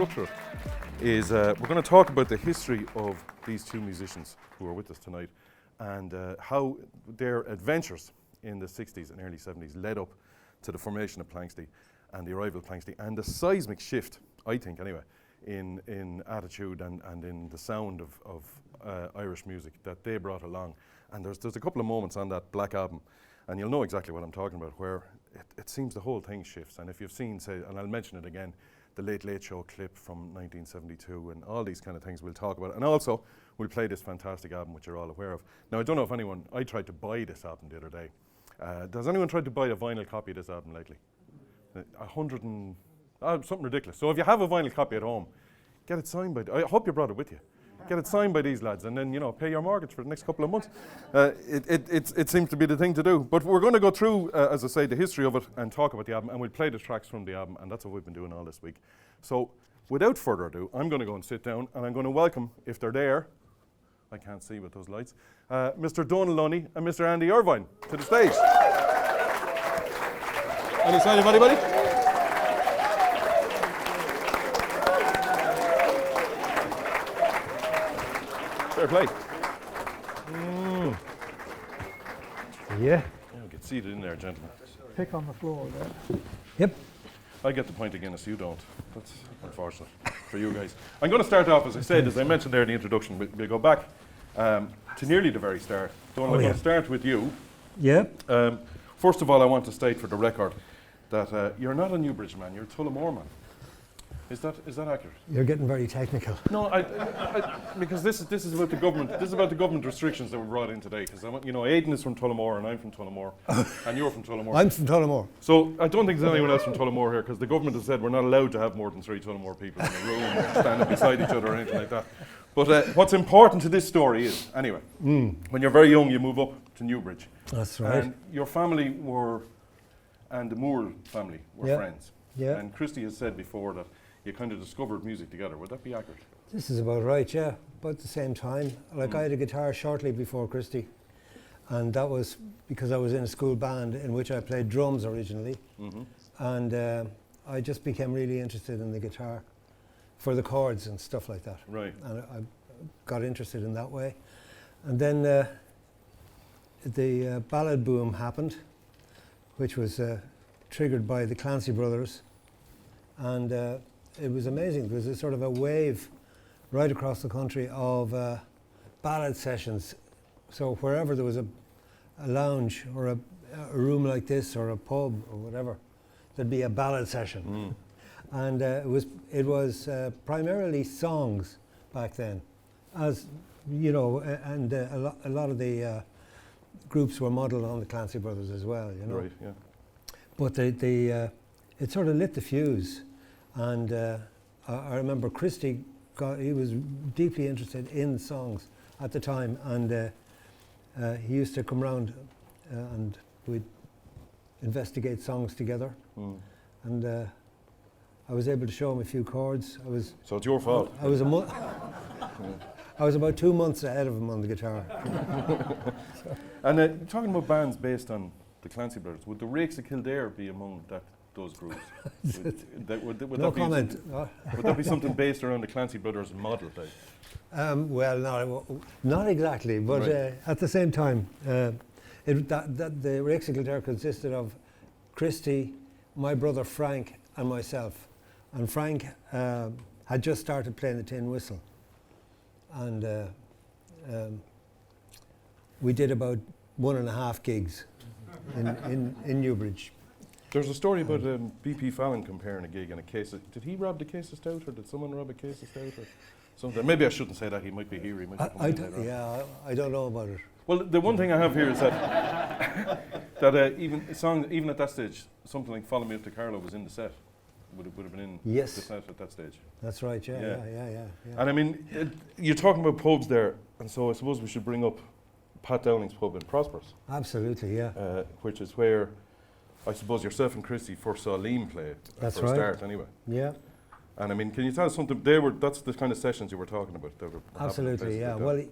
up to it is we're going to talk about the history of these two musicians who are with us tonight and how their adventures in the 60s and early 70s led up to the formation of Planxty and the arrival of Planxty and the seismic shift, I think anyway, in attitude and in the sound of Irish music that they brought along. And there's a couple of moments on that Black Album, and you'll know exactly what I'm talking about, where it seems the whole thing shifts. And if you've seen, say, and I'll mention it again, the Late Late Show clip from 1972 and all these kind of things we'll talk about. And also, we'll play this fantastic album, which you're all aware of. Now, I don't know if I tried to buy this album the other day. Has anyone tried to buy a vinyl copy of this album lately? Something ridiculous. So if you have a vinyl copy at home, get it signed by, I hope you brought it with you. Get it signed by these lads and then, pay your mortgage for the next couple of months. It seems to be the thing to do. But we're going to go through, as I say, the history of it and talk about the album, and we'll play the tracks from the album, and that's what we've been doing all this week. So without further ado, I'm going to go and sit down, and I'm going to welcome, if they're there, I can't see with those lights, Mr. Donal Lunny and Mr. Andy Irvine to the stage. Any sign of anybody? Fair play. Yeah. Get seated in there, gentlemen. Pick on the floor there. Yep. I get the point again, so you don't. That's unfortunate for you guys. I'm going to start off, as I said, as I mentioned there in the introduction, we'll go back to nearly the very start. Donal, I'm going to start with you. Yep. First of all, I want to state for the record that you're not a Newbridge man, you're a Tullamore man. Is that accurate? You're getting very technical. No, because this is about the government. This is about the government restrictions that were brought in today. Because Aidan is from Tullamore and I'm from Tullamore, and you're from Tullamore. I'm from Tullamore. So I don't think there's anyone else from Tullamore here, because the government has said we're not allowed to have more than 3 Tullamore people in a room standing beside each other or anything like that. But what's important to this story is, anyway, when you're very young, you move up to Newbridge. That's right. And your family and the Moore family were friends. Yeah. And Christy has said before that you kind of discovered music together. Would that be accurate? This is about right, yeah. About at the same time. I had a guitar shortly before Christy. And that was because I was in a school band in which I played drums originally. Mm-hmm. And I just became really interested in the guitar for the chords and stuff like that. Right. And I got interested in that way. And then the ballad boom happened, which was triggered by the Clancy brothers. And it was amazing. There was a sort of a wave right across the country of ballad sessions. So wherever there was a lounge or a room like this or a pub or whatever, there'd be a ballad session. And it was primarily songs back then, as and a lot of the groups were modelled on the Clancy brothers as well. Right. Yeah. But it sort of lit the fuse. And I remember Christy he was deeply interested in songs at the time, and he used to come round and we'd investigate songs together. And I was able to show him a few chords. So it's your fault. I was I was about 2 months ahead of him on the guitar. And talking about bands based on the Clancy brothers, would the Rakes of Kildare be among those groups? Would no comment. Would that be something based around the Clancy brothers model type? Well, not exactly, but right. At the same time, the Rakes of Kildare consisted of Christy, my brother Frank, and myself. And Frank had just started playing the tin whistle, and we did about 1.5 gigs in Newbridge. There's a story about BP Fallon comparing a gig and a case of, did he rob the case of stout, or did someone rob a case of stout, or something? Maybe I shouldn't say that, he might be here, he might be I don't know about it. Well, the one thing I have here is that that even at that stage, something like Follow Me Up to Carlow was in the set. Would have been in the set at that stage. That's right, yeah. And I mean, you're talking about pubs there, and so I suppose we should bring up Pat Downing's pub in Prosperous. Absolutely, yeah. Which is where I suppose yourself and Christy first saw Liam play for a start anyway. Yeah. And I mean, can you tell us something, that's the kind of sessions you were talking about that were absolutely, yeah. Like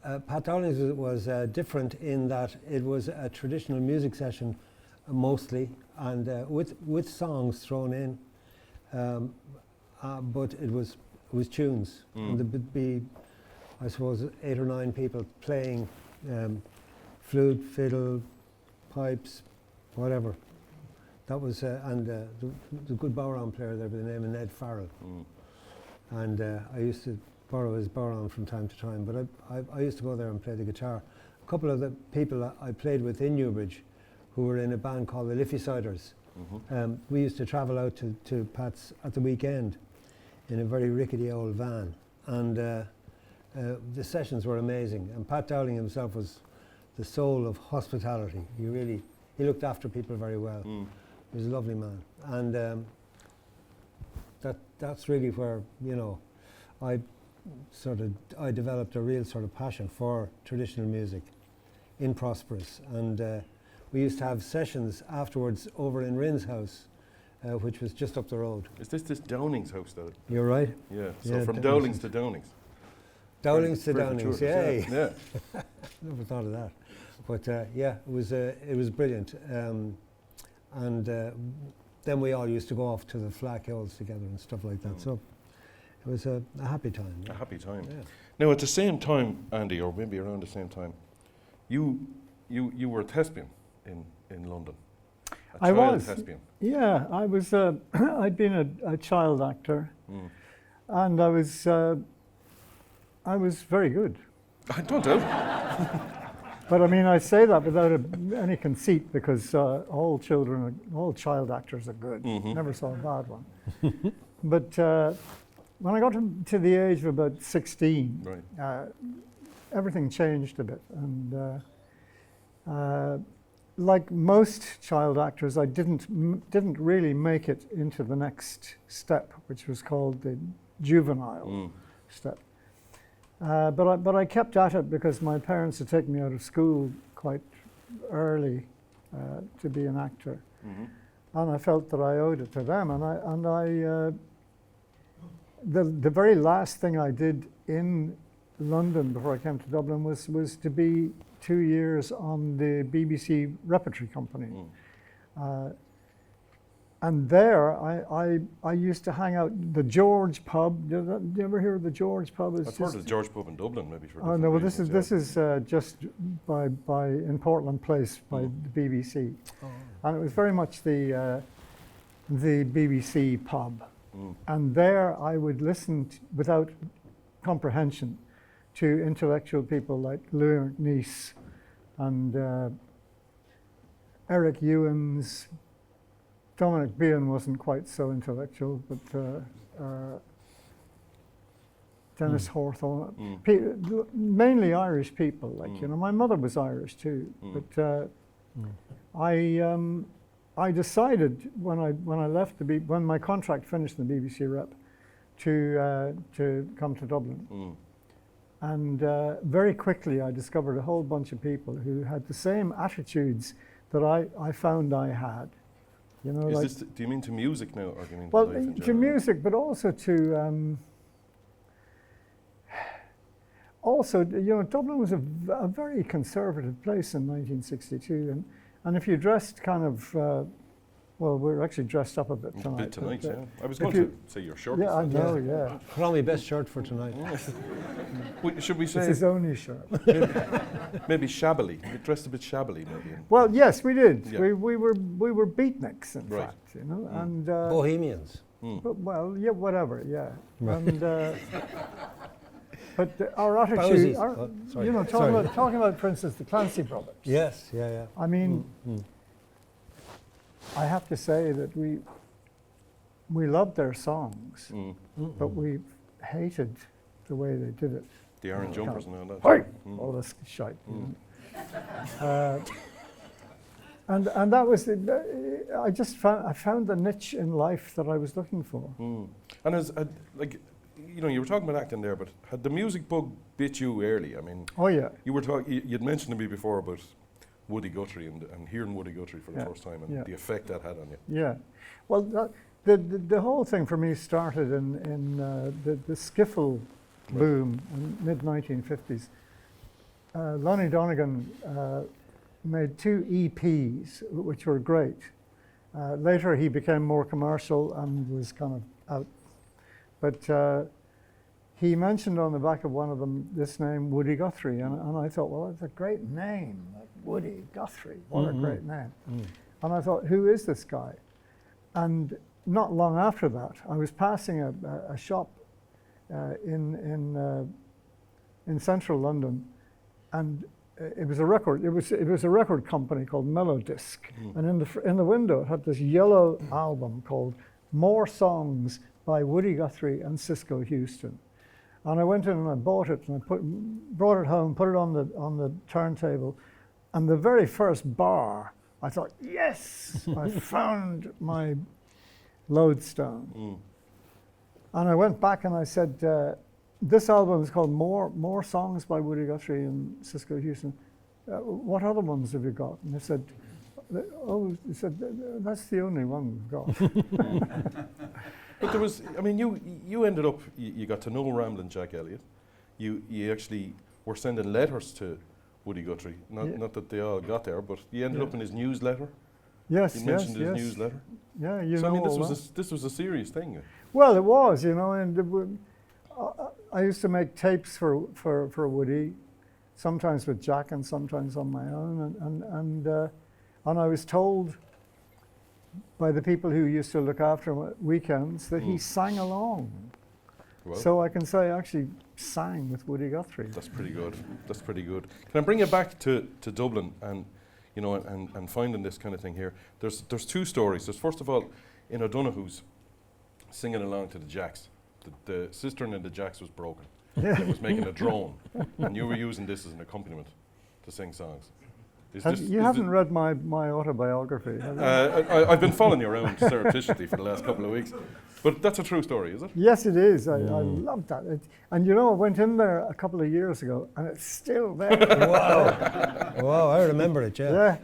well, Pat Downing's was different in that it was a traditional music session mostly, and with songs thrown in. but it was tunes. And there would be, I suppose, 8 or 9 people playing flute, fiddle, pipes, whatever. That was, the good bodhrán player there by the name of Ned Farrell. And I used to borrow his bodhrán from time to time, but I used to go there and play the guitar. A couple of the people I played with in Newbridge, who were in a band called the Liffey-Siders, we used to travel out to Pat's at the weekend in a very rickety old van, and the sessions were amazing. And Pat Dowling himself was the soul of hospitality. He looked after people very well. He was a lovely man, and that's really where, you know, I developed a real sort of passion for traditional music in Prosperous, and we used to have sessions afterwards over in Rin's house, which was just up the road. Is this Downing's house, though? You're right. Yeah. So from Dowling's to Downing's. Downing's to Downing's. Yay! Yeah. Never thought of that. But yeah, it was brilliant. And then we all used to go off to the Flack Hills together and stuff like that. So it was a happy time. A happy time. Yeah. Now, at the same time, Andy, or maybe around the same time, you were a thespian in London. I was. Thespian. Yeah, I was. I'd been a child actor, and I was very good. I don't doubt. But I mean, I say that without any conceit, because all child actors are good. Never saw a bad one. But when I got to the age of about 16, Right. Everything changed a bit, and like most child actors, I didn't really make it into the next step, which was called the juvenile step. But I kept at it because my parents had taken me out of school quite early to be an actor, and I felt that I owed it to them. The very last thing I did in London before I came to Dublin was to be 2 years on the BBC Repertory Company. And there, I used to hang out the George Pub. Did you ever hear of the George Pub? I've heard of the George Pub in Dublin, maybe. For oh no, well this is just by in Portland Place by the BBC, and it was very much the BBC pub. And there, I would listen without comprehension to intellectual people like Louis Nice and Eric Ewins. Dominic Behan wasn't quite so intellectual, but Dennis Hawthorne, mainly Irish people. Like you know, my mother was Irish too. But I decided when I left when my contract finished in the BBC Rep to come to Dublin. And very quickly I discovered a whole bunch of people who had the same attitudes that I found I had. You know, do you mean to music now, or do you mean well, to life in to general? music, but also to you know, Dublin was a very conservative place in 1962, and if you dressed kind of well, we're actually dressed up a bit tonight. A bit tonight, but, yeah. I was going to say your shirt. Yeah, I know, yeah. Put on my best shirt for tonight. Should we say It's his only shirt. maybe shabbily? You dressed a bit shabbily, maybe. Well, yes, we did. Yeah. We were beatniks, in Right. fact, you know, and Bohemians. but, well, yeah, whatever, yeah, Right. and but our attitude, Bowsies. our, Sorry. you know, talking about, for instance, the Clancy brothers. Yes, yeah. I mean, I have to say that we loved their songs, but we hated the way they did it. The orange jumpers and all that. Hey! All this shite. You know. And that was I found the niche in life that I was looking for. And as like, you know, you were talking about acting there, but had the music bug bit you early? I mean, Oh yeah. you were you'd mentioned to me before about Woody Guthrie and hearing Woody Guthrie for the first time and the effect that had on you. Yeah, well, the whole thing for me started in the skiffle boom in mid 1950s. Lunny Donegan made 2 EPs, which were great. Later, he became more commercial and was kind of out. But he mentioned on the back of one of them this name, Woody Guthrie, and I thought, well, that's a great name, like Woody Guthrie, what a great name. And I thought, who is this guy? And not long after that, I was passing a shop in central London, and it was a record. It was a record company called Melodisc, and in the window it had this yellow album called More Songs by Woody Guthrie and Cisco Houston. And I went in and I bought it, and I brought it home, put it on the turntable, and the very first bar, I thought, yes, I found my lodestone. And I went back and I said, this album is called More Songs by Woody Guthrie and Cisco Houston. What other ones have you got? And they said, that's the only one we've got. But there was, I mean, you ended up, you got to know Ramblin' Jack Elliott. You actually were sending letters to Woody Guthrie. Not that they all got there, but you ended up in his newsletter. Yes, you mentioned his newsletter. Yeah, so I mean, this was a serious thing. Well, it was, and I used to make tapes for Woody, sometimes with Jack and sometimes on my own, and I was told by the people who used to look after him at weekends that he sang along. Well, so I can say I actually sang with Woody Guthrie. That's pretty good. That's pretty good. Can I bring you back to Dublin and and finding this kind of thing here? There's two stories. There's first of all in O'Donoghue's singing along to the Jacks. The cistern in the Jacks was broken. It was making a drone, and you were using this as an accompaniment to sing songs. You haven't read my autobiography, have you? I've been following you around surreptitiously for the last couple of weeks. But that's a true story, is it? Yes, it is. I love that. And I went in there a couple of years ago, and it's still there. Wow, I remember it, yeah. Yeah.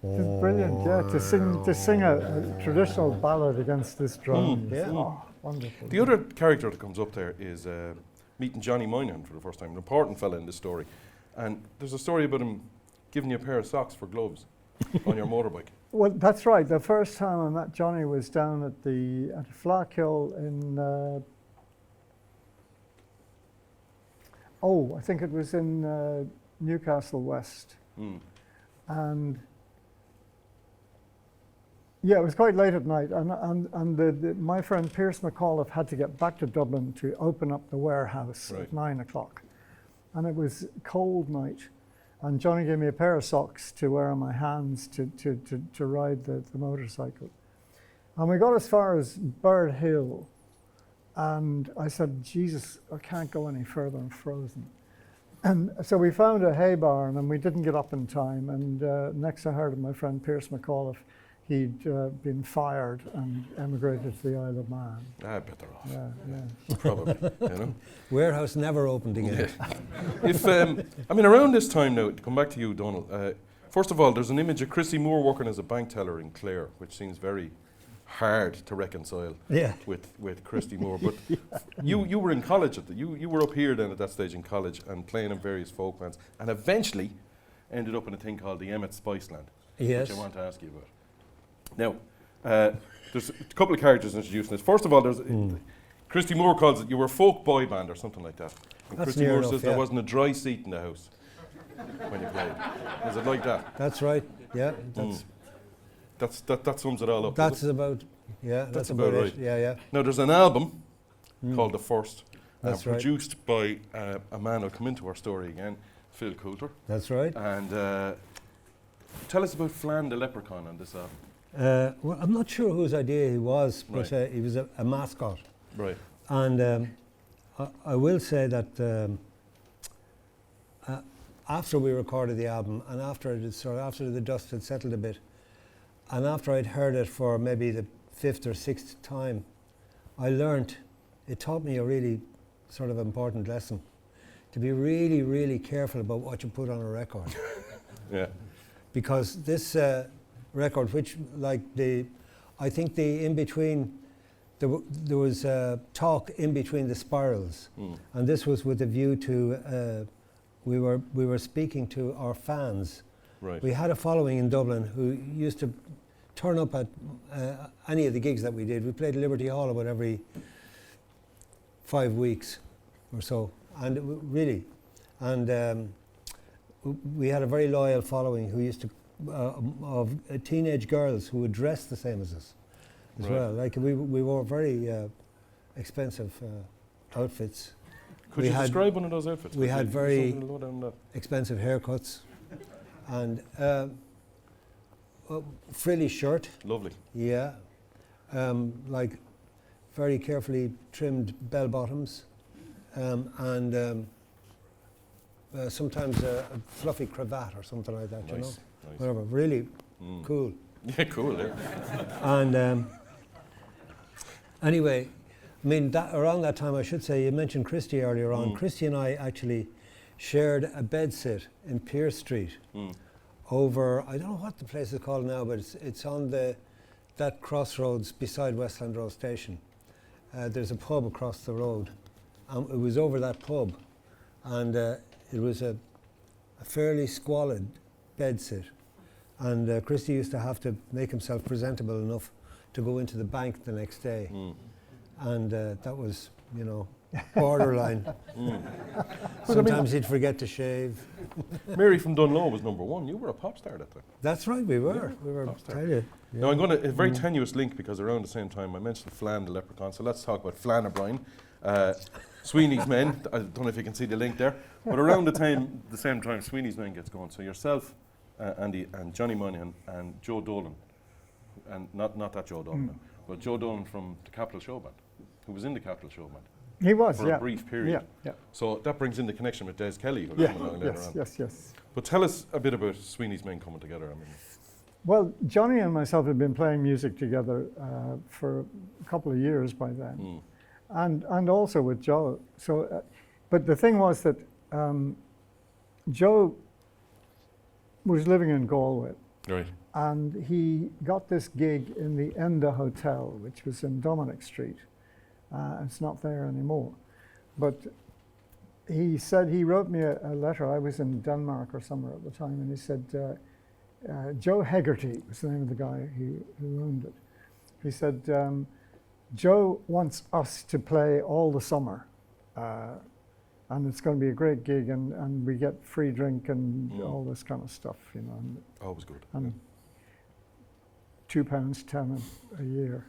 It's brilliant, yeah, to sing a traditional ballad against this drum. Yeah. Oh, wonderful. The other character that comes up there is meeting Johnny Moynihan for the first time, an important fella in this story. And there's a story about him giving you a pair of socks for gloves on your motorbike. Well, that's right. The first time I met Johnny was down at Flackhill in, I think it was in Newcastle West. And yeah, it was quite late at night, and my friend Pierce McAuliffe had to get back to Dublin to open up the warehouse at 9 o'clock. And it was a cold night. And Johnny gave me a pair of socks to wear on my hands to ride the motorcycle. And we got as far as Bird Hill. And I said, Jesus, I can't go any further, I'm frozen. And so we found a hay barn, and we didn't get up in time. And next I heard of my friend Pierce McAuliffe. He'd been fired and emigrated to the Isle of Man. I bet they're off. Yeah. Probably, Warehouse never opened again. Yeah. Around this time now, to come back to you, Donal, first of all, there's an image of Christy Moore working as a bank teller in Clare, which seems very hard to reconcile with Christy Moore. But you were in college, you were up here then at that stage in college and playing in various folk bands, and eventually ended up in a thing called the Emmett Spiceland, which I want to ask you about. Now, there's a couple of characters introducing this. First of all, there's Christy Moore calls it, you were a folk boy band or something like that. And Christy Moore says there wasn't a dry seat in the house when you played. Is it like that? That's right, yeah. That sums it all up. That's about right. Yeah. Now, there's an album called The First, That's right. produced by a man who'll come into our story again, Phil Coulter. That's right. And tell us about Flan the Leprechaun on this album. Well, I'm not sure whose idea he was, but he was a mascot. Right. And I will say that after we recorded the album, and after the dust had settled a bit, and after I'd heard it for maybe the 5th or 6th time, it taught me a really sort of important lesson, to be really, really careful about what you put on a record. Yeah. Because this record, which I think the in between, there was talk in between the spirals, and this was with a view to we were speaking to our fans. Right. We had a following in Dublin who used to turn up at any of the gigs that we did. We played Liberty Hall about every 5 weeks or so, and really, and we had a very loyal following who used to of teenage girls who would dress the same as us as well. Like we wore very expensive outfits. Could you describe one of those outfits? We had very expensive haircuts and frilly shirt. Lovely. Yeah, like very carefully trimmed bell bottoms, and sometimes a fluffy cravat or something like that. Nice, you know, nice. whatever. Really cool. Yeah, cool. Yeah. And anyway, I mean, around that time, I should say, you mentioned Christy earlier on. Christy and I actually shared a bedsit in Pierce Street over, I don't know what the place is called now, but it's on that crossroads beside Westland Road Station. There's a pub across the road. It was over that pub, and it was a fairly squalid bedsit. And Christy used to have to make himself presentable enough to go into the bank the next day. And that was, you know, borderline. Sometimes he'd forget to shave. Mary from Dunlo was number one. You were a pop star that time. That's right, we were. We were, tell you. Yeah. Now I'm going to, a very tenuous link, because around the same time I mentioned Flan the Leprechaun, so let's talk about Flan O'Brien. Sweeney's Men, I don't know if you can see the link there, but around the same time Sweeney's Men gets going, so yourself, Andy, and Johnny Moynihan, and Joe Dolan, and not that Joe Dolan, but Joe Dolan from the Capital Show Band, who was in the Capital Show Band. He was, for a brief period. Yeah. So that brings in the connection with Des Kelly, who'll come along later on. Yes. But tell us a bit about Sweeney's Men coming together. I mean, well, Johnny and myself had been playing music together for a couple of years by then, and also with Joe. So, but the thing was that Joe was living in Galway, right, and he got this gig in the Enda Hotel, which was in Dominic Street. It's not there anymore, but he said, he wrote me a letter. I was in Denmark or somewhere at the time, and he said, Joe Hegarty was the name of the guy who owned it. He said, Joe wants us to play all the summer, and it's going to be a great gig, and we get free drink and all this kind of stuff, you know. And always good. And £2.10 a year.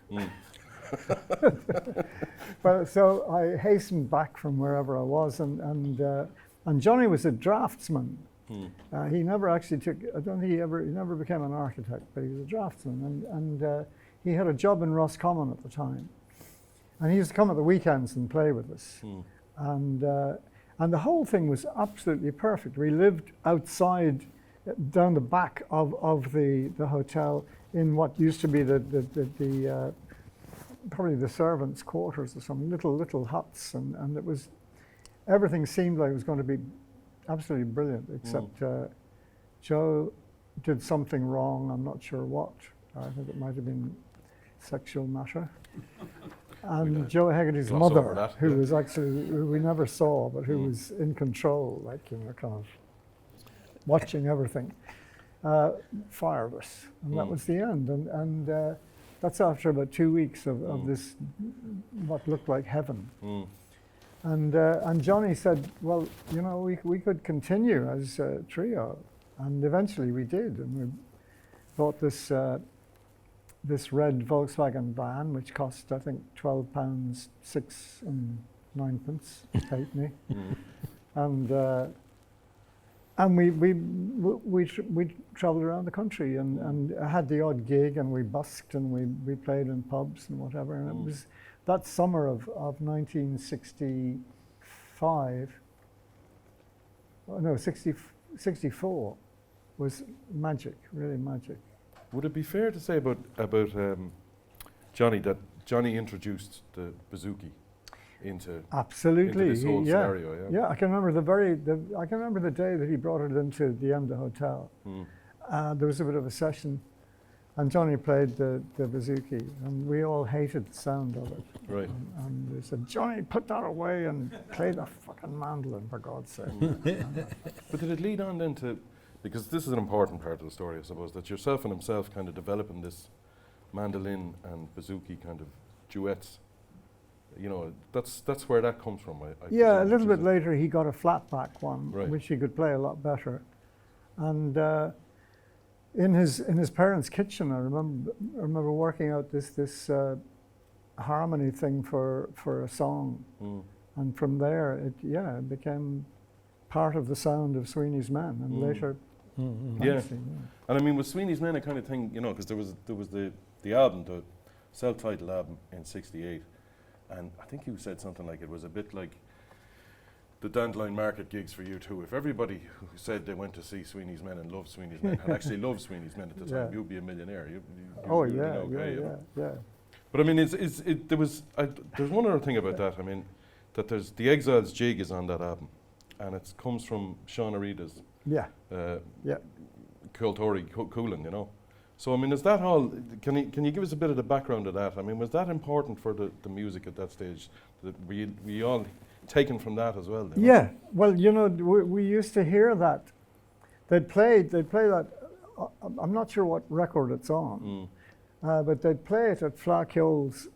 But so I hastened back from wherever I was, and Johnny was a draftsman. He never actually took, I don't think he never became an architect, but he was a draftsman, and he had a job in Roscommon at the time. And he used to come at the weekends and play with us. And the whole thing was absolutely perfect. We lived outside, down the back of the hotel, in what used to be the probably the servants' quarters or some little huts, and it was, everything seemed like it was going to be absolutely brilliant, except Joe did something wrong. I'm not sure what. I think it might have been sexual matter. And Joe Hegarty's mother, who was actually, who we never saw, but who was in control, like, you know, kind of watching everything, fired us. And that was the end. And that's after about 2 weeks of this, what looked like heaven. And Johnny said, well, you know, we could continue as a trio. And eventually we did. And we bought this this red Volkswagen van, which cost, I think, £12, 6 and 9 pence, halfpenny. And we travelled around the country and had the odd gig, and we busked and we played in pubs and whatever. And it was that summer of 1965, no, 64 was magic, really magic. Would it be fair to say about Johnny that Johnny introduced the bouzouki into absolutely into this whole scenario? Yeah, I can remember I can remember the day that he brought it into the Enda Hotel. There was a bit of a session, and Johnny played the bouzouki, and we all hated the sound of it. Right. And they said, Johnny, put that away and play the fucking mandolin, for God's sake. But did it lead on then to, because this is an important part of the story, I suppose, that yourself and himself kind of developing this mandolin and bouzouki kind of duets You know, that's where that comes from. Yeah, a little bit later he got a flat back one, Right. which he could play a lot better. And in his parents' kitchen, I remember working out this harmony thing for a song, and from there it became part of the sound of Sweeney's Men, and later. Yeah, and I mean with Sweeney's Men, a kind of thing, you know, because there was the album, the self-titled album in '68, and I think you said something like it was a bit like the Dandelion Market gigs for you too. If everybody who said they went to see Sweeney's Men and loved Sweeney's Men had actually loved Sweeney's Men at the time, you'd be a millionaire. You'd be okay, yeah. But I mean, there's one other thing about that. I mean, that there's the Exiles jig is on that album, and it comes from Sean Arida's Coughlan, you know. So I mean, is that all? Can you give us a bit of the background of that? I mean, was that important for the music at that stage? That we all taken from that as well? You know? Yeah. Well, you know, we used to hear that. They'd play that. I'm not sure what record it's on, but they'd play it at Flakyo's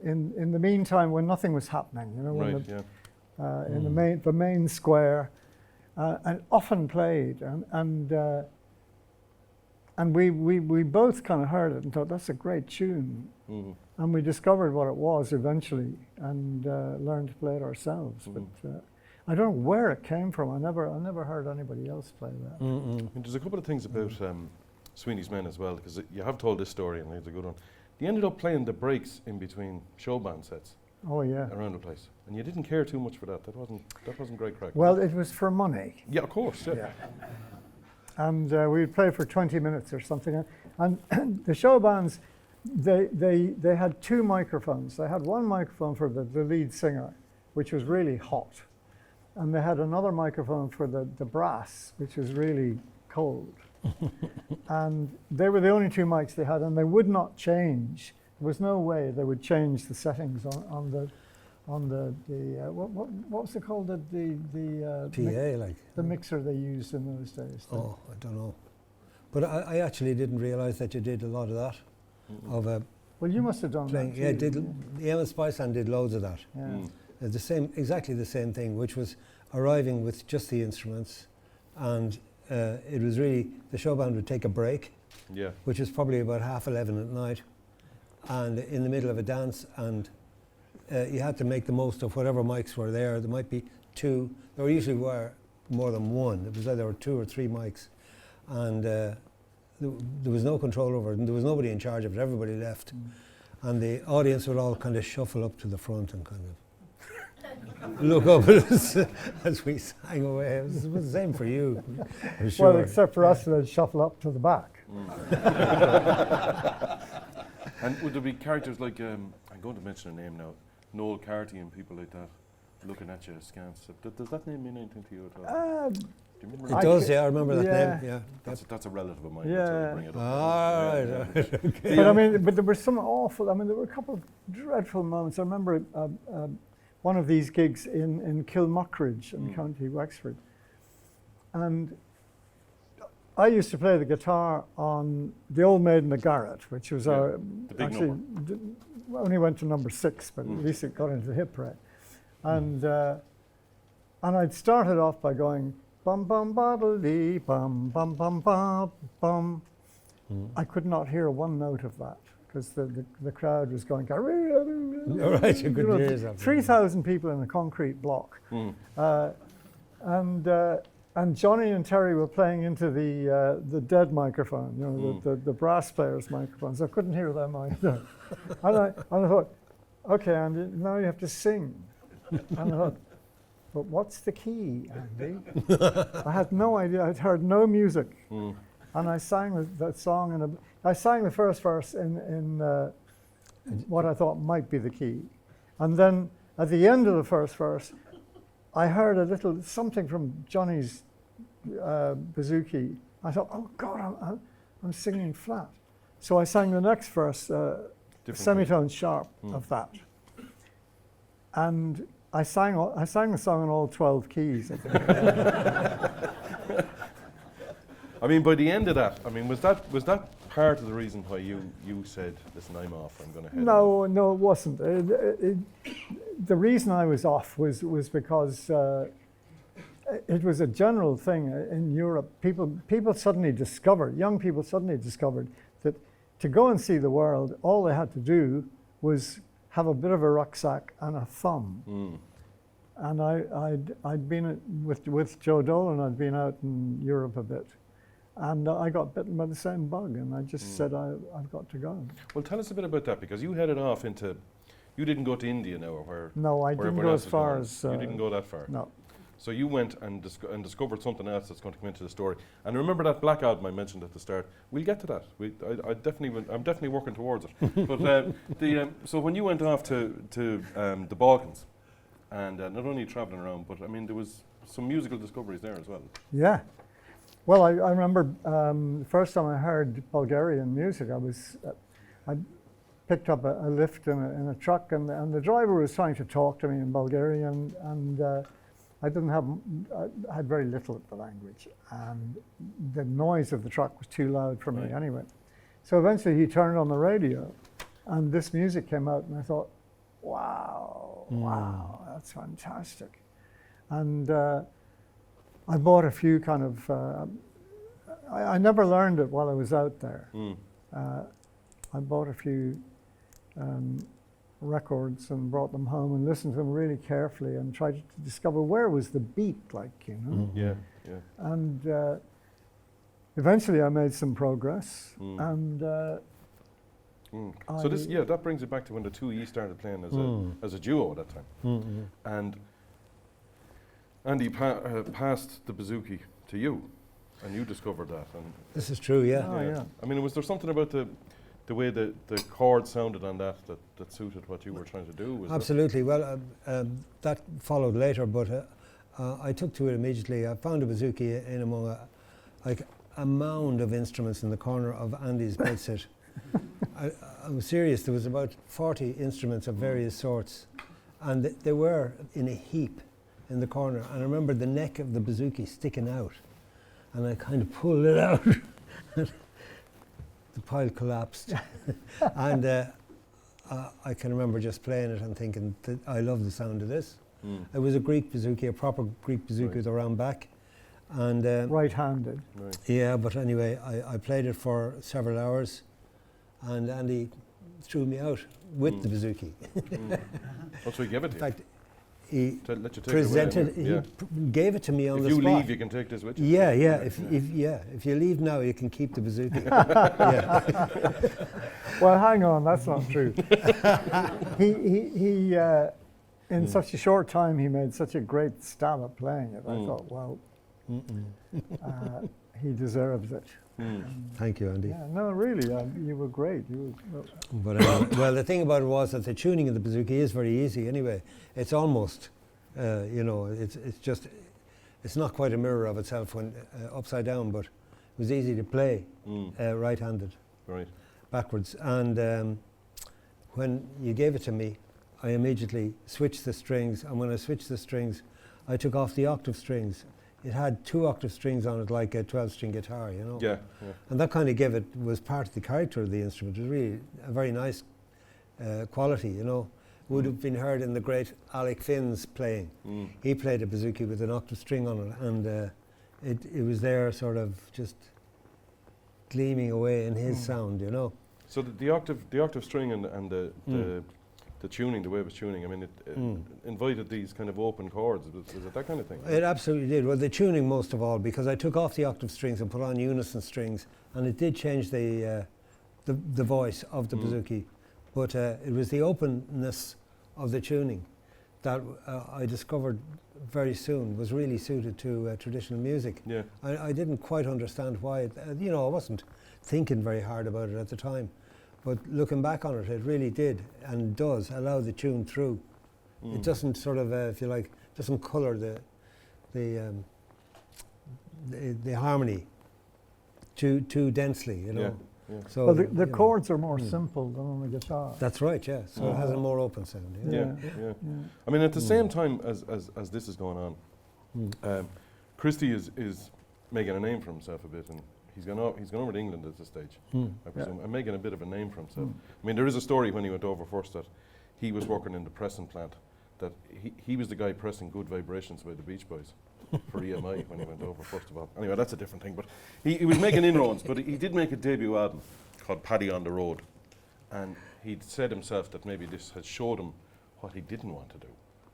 in the meantime when nothing was happening. You know, when in the main square, and often played, and we both kind of heard it and thought that's a great tune, and we discovered what it was eventually and learned to play it ourselves. But I don't know where it came from. I never heard anybody else play that. And there's a couple of things about Sweeney's Men as well, because you have told this story and it's a good one. They ended up playing the breaks in between show band sets. Oh yeah. Around the place, and you didn't care too much for that. That wasn't great crack. Well, it was for money. Yeah, of course. Yeah. And we'd play for 20 minutes or something. And the show bands, they had two microphones. They had one microphone for the lead singer, which was really hot. And they had another microphone for the brass, which was really cold. And they were the only two mics they had, and they would not change. There was no way they would change the settings on the what was it called, the PA, the mixer they used in those days. Oh, I don't know, but I actually didn't realise that you did a lot of that. Well, you must have done playing, that too. The Emma Spiceland did loads of that. Yeah. Exactly the same thing, which was arriving with just the instruments, and it was really the show band would take a break, which was probably about 11:30 at night, and in the middle of a dance, and you had to make the most of whatever mics were there. There might be two. There usually were more than one. It was either 2 or 3 mics, and there was no control over it, and there was nobody in charge of it. Everybody left, and the audience would all kind of shuffle up to the front and kind of look up at us as we sang away. It was the same for you, I'm sure. Well, except for us, they'd shuffle up to the back. And would there be characters like I'm going to mention a name now, Noel Carty and people like that, looking at you askance? Does that name mean anything to you at all? Do you remember? It does, I remember that name. Yeah, that's a relative of mine. Yeah. That's why I bring it up. Right. Okay. But I mean, there were some awful. I mean, there were a couple of dreadful moments. I remember one of these gigs in Kilmuckridge in County Wexford, and I used to play the guitar on The Old Maid in the Garret, which was our the big actually number. Only went to number 6, but at least it got into the hit parade. And I'd started off by going bum bum bottle dee bum bum bum bum bum. I could not hear one note of that because the crowd was going. All right, you could hear something. 3,000 people in a concrete block, and Johnny and Terry were playing into the dead microphone, you know, the brass players' microphones. I couldn't hear them either. and I thought, okay, Andy, now you have to sing. And I thought, but what's the key, Andy? I had no idea. I'd heard no music. And I sang that song, I sang the first verse in what I thought might be the key. And then at the end of the first verse, I heard a little something from Johnny's bouzouki. I thought, oh God, I'm singing flat. So I sang the next verse, semitone sharp of that. And I sang the song in all 12 keys. I mean, by the end of that, I mean, was that part of the reason why you said, listen, I'm off, I'm going to head No, no, it wasn't. The reason I was off was because it was a general thing in Europe. People suddenly discovered, young people suddenly discovered that to go and see the world, all they had to do was have a bit of a rucksack and a thumb. Mm. And I'd been with Joe Dolan, I'd been out in Europe a bit. And I got bitten by the same bug, and I just said, I've got to go. Well, tell us a bit about that, because you headed off into, you didn't go to India now, or where? No, I didn't go as far as... you didn't go that far? No. So you went and discovered something else that's going to come into the story. And remember that black album I mentioned at the start? We'll get to that. I'm definitely working towards it. But so when you went off to the Balkans, and not only travelling around, but I mean there was some musical discoveries there as well. Yeah. Well, I remember the first time I heard Bulgarian music, I picked up a lift in a truck, and the driver was trying to talk to me in Bulgarian, and I had very little of the language, and the noise of the truck was too loud for me anyway. So eventually he turned on the radio, and this music came out, and I thought, wow, that's fantastic. And I bought a few kind of, I never learned it while I was out there. I bought a few records and brought them home and listened to them really carefully and tried to discover where was the beat, like, you know. Yeah. And eventually I made some progress, and so that brings it back to when the two of you started playing as a duo at that time. And Andy passed the bouzouki to you, and you discovered that. And This is true, yeah. Oh, yeah. I mean, was there something about the way the chord sounded on that suited what you were trying to do? Absolutely. Well, that followed later, but I took to it immediately. I found a bouzouki in among a mound of instruments in the corner of Andy's bedsit. I was serious. There was about 40 instruments of various sorts, and they were in a heap in the corner. And I remember the neck of the bouzouki sticking out, and I kind of pulled it out. The pile collapsed. And I can remember just playing it and thinking that I love the sound of this. It was a Greek bouzouki, a proper Greek bouzouki with a round back. And right-handed. Right. yeah, but anyway, I played it for several hours, and Andy threw me out with the bouzouki. That's what he gave it to you. In fact, he To let you take presented, it away. he gave it to me on If the you spot. leave, you can take this with you. Yeah. If you leave now, you can keep the bouzouki. Yeah. Well, hang on, that's not true. He in such a short time, he made such a great stab at playing it. I thought, well, he deserves it. Thank you, Andy. Yeah, no, really, you were great. But well, the thing about it was that the tuning of the bouzouki is very easy. Anyway, it's almost, it's not quite a mirror of itself when upside down, but it was easy to play right-handed, Right. backwards. And when you gave it to me, I immediately switched the strings. And when I switched the strings, I took off the octave strings. It had 2 octave strings on it, like a 12-string guitar, you know. Yeah. And that kind of was part of the character of the instrument. It was really a very nice quality, you know. Would have been heard in the great Alec Finn's playing. He played a bouzouki with an octave string on it, and it was there sort of just gleaming away in his sound, you know. So the octave string and the tuning, the way it was tuning, I mean, it invited these kind of open chords. Was it that kind of thing? It absolutely did. Well, the tuning most of all, because I took off the octave strings and put on unison strings, and it did change the voice of the bouzouki. But it was the openness of the tuning that I discovered very soon was really suited to traditional music. Yeah. I didn't quite understand why. I wasn't thinking very hard about it at the time. But looking back on it, it really did and does allow the tune through. It doesn't sort of, if you like, doesn't colour the harmony too densely, you know. Yeah. So Well, the chords are more simple than on the guitar. That's right, yeah. So it has a more open sound. Yeah. I mean, at the same time as this is going on, Christy is making a name for himself a bit he's gone over to England at this stage, I presume, Yeah. and making a bit of a name for himself. I mean, there is a story when he went over first that he was working in the pressing plant, that he was the guy pressing Good Vibrations by the Beach Boys for EMI when he went over first of all. Anyway, that's a different thing, but he was making inroads, but he did make a debut album called Paddy on the Road, and he'd said himself that maybe this had showed him what he didn't want to do,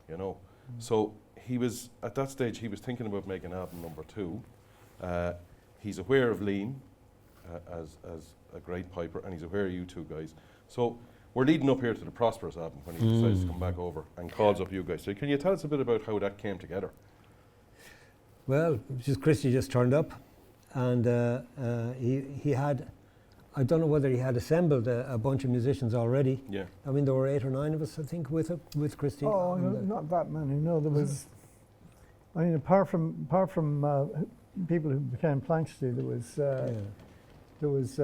you know. So he was, at that stage, he was thinking about making album number 2. He's aware of Liam as a great piper, and he's aware of you two guys. So we're leading up here to the Prosperous album when he decides to come back over and calls up you guys. So can you tell us a bit about how that came together? Well, Christy just turned up, and he had, I don't know whether he had assembled a bunch of musicians already. Yeah. I mean, there were 8 or 9 of us, I think, with Christy. Oh, not that many. No, there was. I mean, apart from people who became Planxty, there was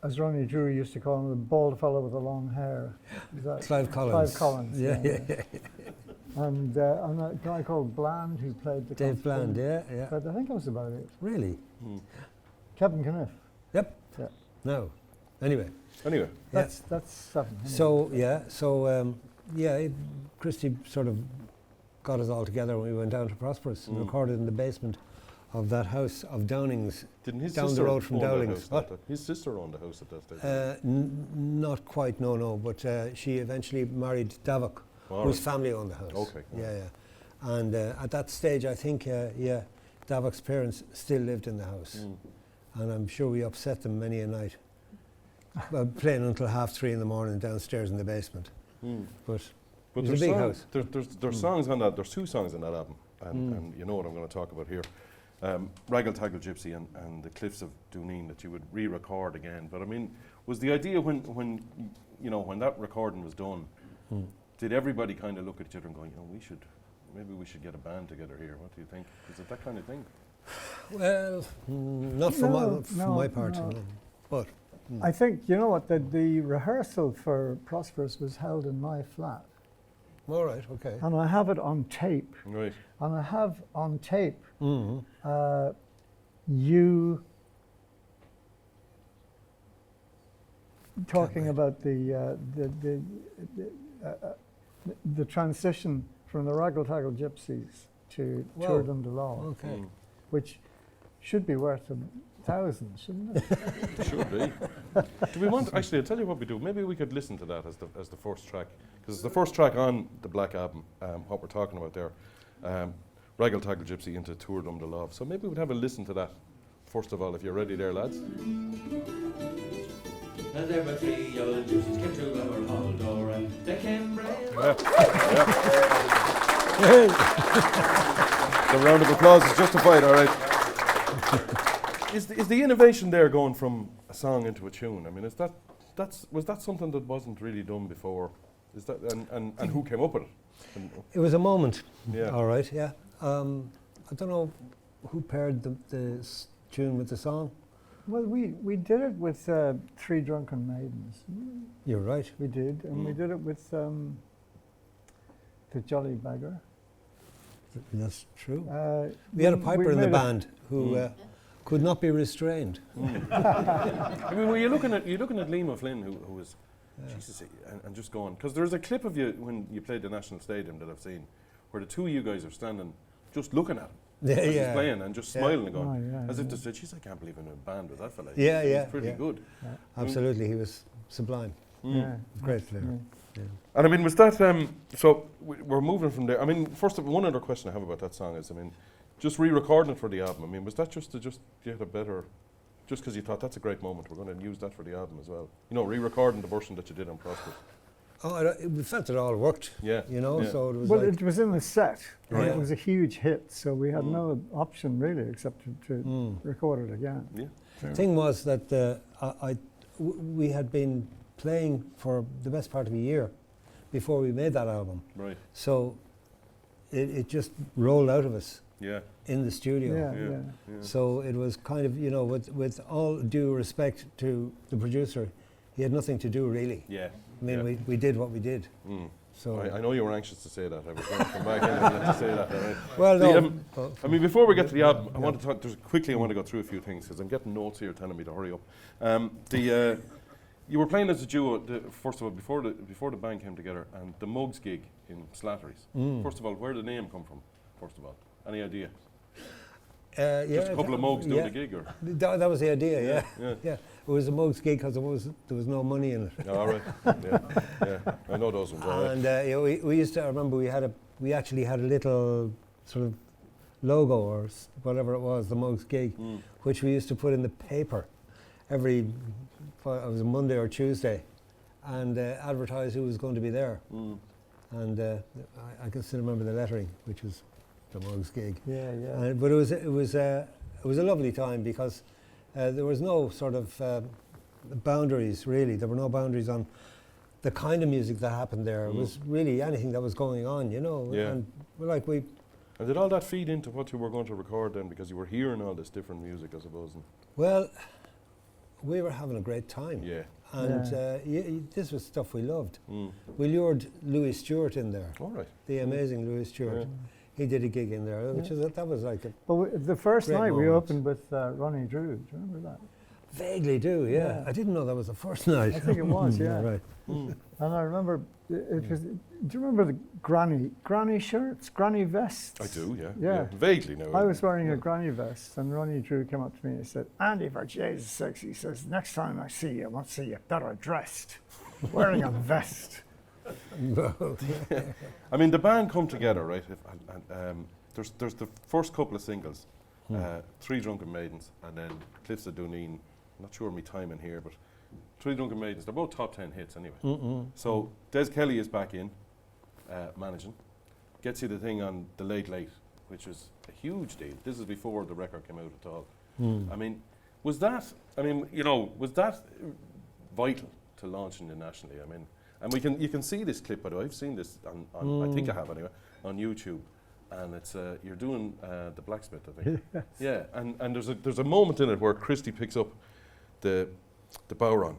as Ronnie Drury used to call him, the bald fellow with the long hair. Clive Collins. Clive Collins. Yeah. And a guy called Bland who played the Dave Bland, yeah. But I think that was about it. Really? Kevin Caniff. Yep. Yeah. No. Anyway. That's 7. Christy sort of got us all together when we went down to Prosperous and recorded in the basement of that house of Downing's. Didn't his down sister the road from own that Dowling's? house? His sister owned the house at that stage. Not quite, no. But she eventually married Davok, whose family owned the house. Okay. Yeah. And at that stage, I think, Davok's parents still lived in the house. And I'm sure we upset them many a night. Playing until 3:30 in the morning downstairs in the basement. But it was a big house. There's songs on that. There's 2 songs on that album, and you know what I'm going to talk about here. Gaeltacht Gypsy and the Cliffs of Dooneen that you would re-record again. But I mean, was the idea when that recording was done, did everybody kind of look at each other and go, maybe we should get a band together here? What do you think? Is it that kind of thing? Well, not from my part, no. But I think, you know what, the rehearsal for Prosperous was held in my flat. all right, okay. And I have it on tape. Right. And I have on tape you talking about the transition from the Gaeltacht Gypsies to Tour Dundalore, Okay. which should be worth thousands, shouldn't it? It should be. Do we want? Actually, I'll tell you what we do. Maybe we could listen to that as the first track, because it's the first track on the Black Album. What we're talking about there, Gaeltacht Gypsy into Tour Dundalore. So maybe we'd have a listen to that first of all, if you're ready, there, lads. And there were 3 old gypsies came through our hall door, and they came brave. The round of applause is justified. All right. Is the innovation there going from a song into a tune? I mean, was that something that wasn't really done before? Is that and who came up with it? It was a moment. Yeah. All right, yeah. I don't know who paired the tune with the song. Well, we did it with 3 Drunken Maidens. You're right. We did, and we did it with the Jolly Beggar. That's true. We had a piper in the band who could not be restrained. I mean, were you looking at Liam O'Flynn, who was, Jesus, and just going, because there's a clip of you when you played the National Stadium that I've seen, where the 2 of you guys are standing, just looking at him as he's playing and just smiling and going, as if to say, "Jeez, I can't believe I'm in a band with that fella." He's pretty good. Absolutely, he was sublime. Great player. Yeah. And I mean, was that so? We're moving from there. I mean, first of all, one other question I have about that song is, I mean, just re-recording it for the album. I mean, was that just to get a better, just because you thought that's a great moment, we're going to use that for the album as well? You know, re-recording the version that you did on Prosper. Oh, we felt it all worked. Yeah. You know, Yeah. so it was Well, like it was in the set. And Right. it was a huge hit, so we had no option really except to record it again. Yeah. The thing was that we had been playing for the best part of a year before we made that album. Right. So it just rolled out of us Yeah. in the studio. Yeah. So it was kind of, you know, with all due respect to the producer, he had nothing to do really. Yeah. I mean, Yeah. we did what we did. So I know you were anxious to say that. I was going to come back in to say that. Right? well, no. I mean, before we get to the album, I want to talk. Quickly, I want to go through a few things because I'm getting notes here telling me to hurry up. You were playing as a duo, first of all, before the band came together, and the Mugs gig in Slattery's. First of all, where did the name come from? First of all, any idea? Yeah, Just a couple of Mugs doing the gig, or? That was the idea. Yeah. It was a Mugs gig because there was no money in it. All right. Yeah. I know those ones. All right. And we used to. I remember we actually had a little sort of logo or whatever it was, the Mugs gig, which we used to put in the paper every. It was a Monday or Tuesday, and advertise who was going to be there. And I can still remember the lettering, which was the Mugs gig. Yeah. But it was a lovely time because there was no sort of boundaries really. There were no boundaries on the kind of music that happened there. It was really anything that was going on, you know. Yeah. And And did all that feed into what you were going to record then? Because you were hearing all this different music, I suppose. well, we were having a great time. Yeah. And this was stuff we loved. Mm. We lured Louis Stewart in there, All right. the amazing Louis Stewart. Yeah. He did a gig in there, which is that was like a Well, the first Great night we moment. opened with Ronnie Drew. Do you remember that? vaguely do, yeah. Yeah. I didn't know that was the first night. I think it was, yeah. Right. Mm. And I remember it was. Do you remember the granny shirts, granny vests? I do, yeah. Yeah. Vaguely now. I was wearing a granny vest, and Ronnie Drew came up to me and he said, "Andy, for Jesus' sake," he says, "next time I see you, I want to see you better dressed, wearing a vest." I mean, the band come together, right? There's the first couple of singles, Three Drunken Maidens, and then Cliffs of Dooneen. I'm not sure of my timing here, but Three Drunken Maidens, they're both top 10 hits anyway. So Des Kelly is back in, managing, gets you the thing on The Late Late, which was a huge deal. This is before the record came out at all. I mean, was that vital to launching it nationally? I mean, and you can see this clip, by the way. I've seen this on I think I have anyway, on YouTube. And it's you're doing the blacksmith, I think. Yes. Yeah, and there's a moment in it where Christy picks up the bowron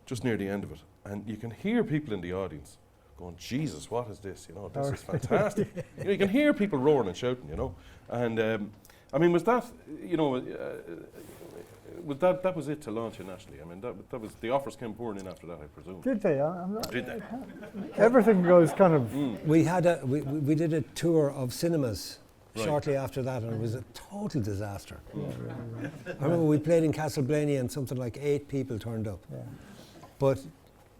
just near the end of it, and you can hear people in the audience going, "Jesus, what is this? You know, this is fantastic." You can hear people roaring and shouting, you know. And I mean, was that that was it to launch it nationally? I mean, that was the offers came pouring in after that, I presume. Did they? I'm not, Did they? everything goes kind of. We did a tour of cinemas Right. shortly after that, and it was a total disaster. I remember we played in Castleblaney and something like 8 people turned up. Yeah. But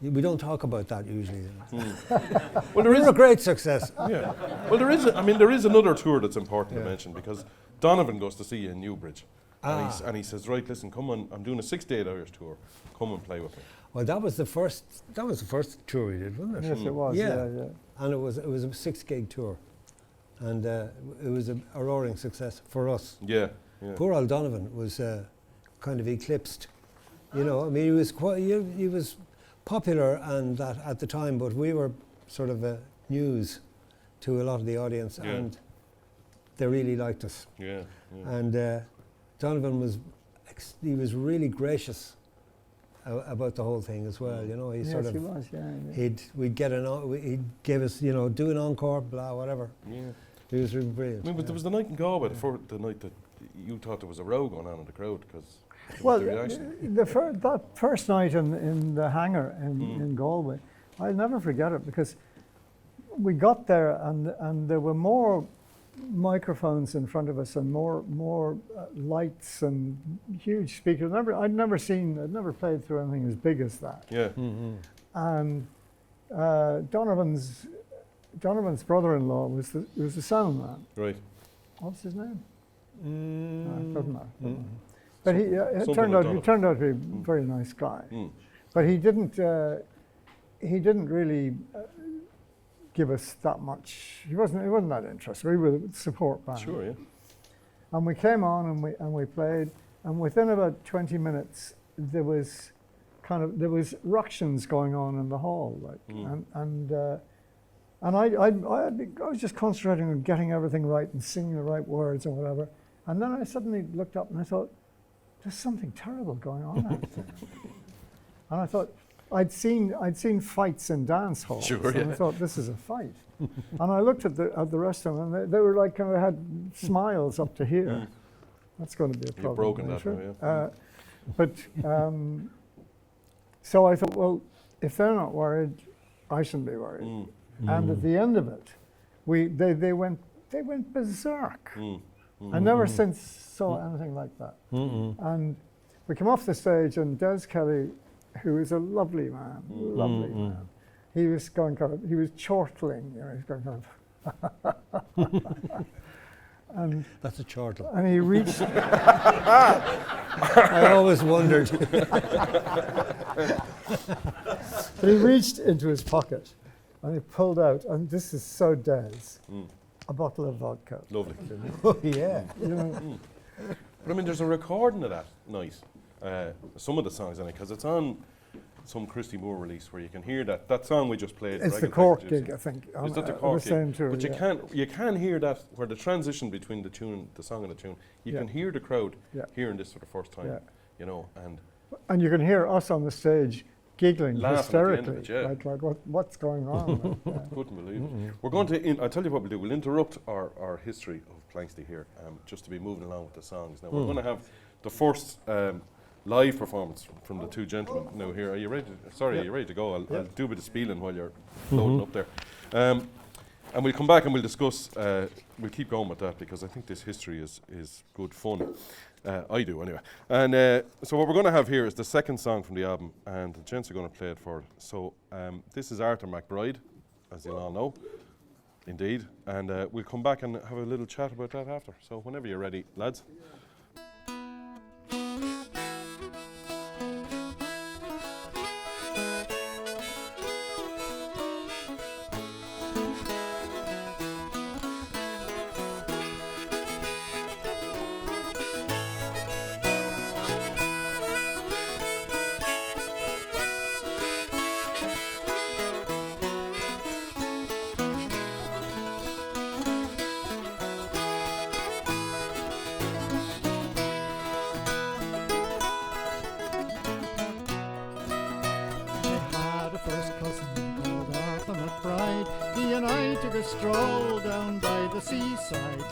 we don't talk about that usually. Well, there It is was a great success. Yeah. Well, there is another tour that's important to mention, because Donovan goes to see you in Newbridge. And he says, "Right, listen, come on, I'm doing a 6 to 8 Irish tour. Come and play with me." Well, that was the first tour we did, wasn't it? Yes, it was. Yeah. Yeah. And it was a 6-gig tour, and it was a roaring success for us. Yeah. Poor old Donovan was kind of eclipsed. You know, I mean, he was popular and that at the time, but we were sort of news to a lot of the audience, Yeah. and they really liked us. Yeah. And Donovan was really gracious about the whole thing as well. You know, he Yes, sort of he was. Yeah. he'd give us, you know, do an encore, blah, whatever. Yeah. He was really I brilliant. mean, but there was the night in Galway, the night that you thought there was a row going on in the crowd, because Well, the reaction. that first night in the hangar in Galway, I'll never forget it, because we got there and there were more microphones in front of us and more lights and huge speakers. I'd never played through anything as big as that. Yeah. And Donovan's brother-in-law was the sound man. Right. What's his name? Mm. Doesn't matter. But he Something turned like out to be a very nice guy. Mm. But he didn't really give us that much. He wasn't that interested. We were the support band. Sure. Yeah. And we came on and we played, and within about 20 minutes there was ructions going on in the hall, like, and I was just concentrating on getting everything right and singing the right words and whatever. And then I suddenly looked up and I thought, there's something terrible going on out there. And I thought, I'd seen fights in dance halls, Sure, and yeah. I thought this is a fight. And I looked at the rest of them, and they were like kind of had smiles up to here. That's going to be a problem. You've broken that later. now, But so I thought, well, if they're not worried, I shouldn't be worried. And at the end of it, they went berserk. I never since saw anything like that. And we came off the stage, and Des Kelly, who is a lovely man, man, he was going kind of, he was chortling, you know, he's going kind of, and That's a chortle. and he reached. I always wondered. He reached into his pocket and he pulled out, and this is so Des, a bottle of vodka. Lovely. Oh, yeah. You know, But I mean, there's a recording of that night, some of the songs in it, because it's on some Christy Moore release where you can hear that song we just played. it's the Reggae Cork Gypsy. gig, I think. Is that the I Cork was gig? saying to her, But yeah. you can hear that where the transition between the tune, the song and the tune. You Yeah. can hear the crowd Yeah. hearing this for the first time. Yeah. You know, and And you can hear us on the stage giggling Laughing at the end of hysterically. it, yeah. Like what's going on? Like, yeah. couldn't believe it. We're going to. I'll tell you what we'll do. We'll interrupt our history of Planxty here, just to be moving along with the songs. Now we're going to have the first live performance from the two gentlemen. Now here, are you ready? Are you ready to go? I'll do a bit of spieling while you're loading up there, and we'll come back and we'll discuss. We'll keep going with that because I think this history is good fun. I do anyway. And so what we're going to have here is the second song from the album, and the gents are going to play it for us. So this is Arthur McBride, as you'll all know, indeed. And we'll come back and have a little chat about that after. So whenever you're ready, lads. Stroll down by the seaside,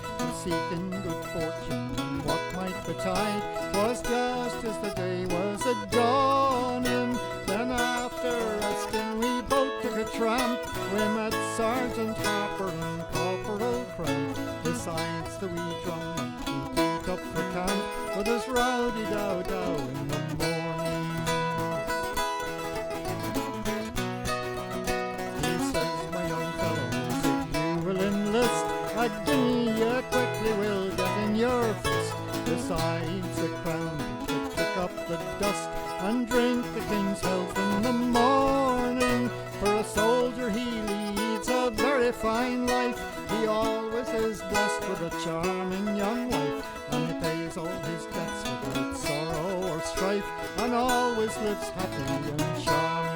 seeking good fortune and what might betide. 'Twas just as the day was a-dawning, then after resting we both took a tramp. We met Sergeant Harper and Corporal Cramp, besides the wee drum who beat up the camp with his rowdy dow-dow in the morning. A guinea you quickly will get in your fist. Besides a crown to kick up the dust and drink the king's health in the morning. For a soldier he leads a very fine life. He always is blessed with a charming young wife, and he pays all his debts without sorrow or strife, and always lives happy and charming.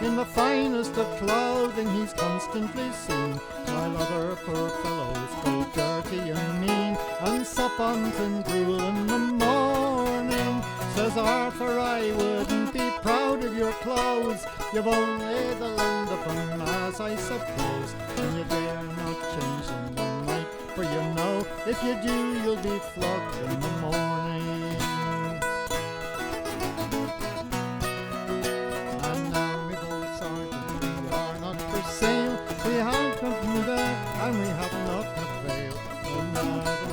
In the finest of clothing he's constantly seen, while other poor fellows go dirty and mean, and sup on thin gruel in the morning. Says Arthur, I wouldn't be proud of your clothes, you've only the land of them, as I suppose, and you dare not change them one night, for you know, if you do, you'll be flogged in the morning. We have come back and we have not availed.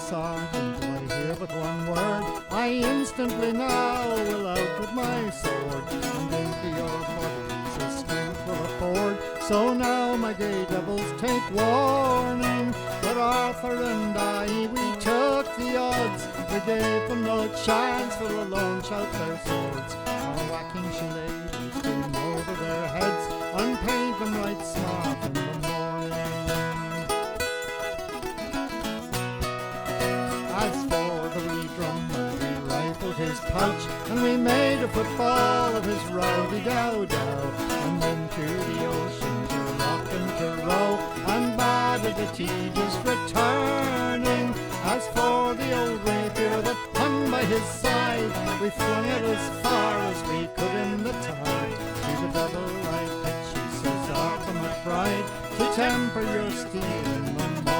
sergeant, till I hear but one word, I instantly now will out with my sword, and into your bodies as strength will afford. So now, my gay devils, take warning, that Arthur and I, we took the odds, we gave them no chance, for alone shout their swords. Our whacking shillelaghs came over their heads, and paid them right smart in the morning. As for the wee drummer, we rifled his pouch, and we made a football of his rowdy dow-dow, and into the ocean to rock and to row, and bad at the tea just returning. As for the old rapier that hung by his side, we flung it as far as we could in the tide. To the devil I pitch, he says, Arthur McBride, to temper your steel in the morning.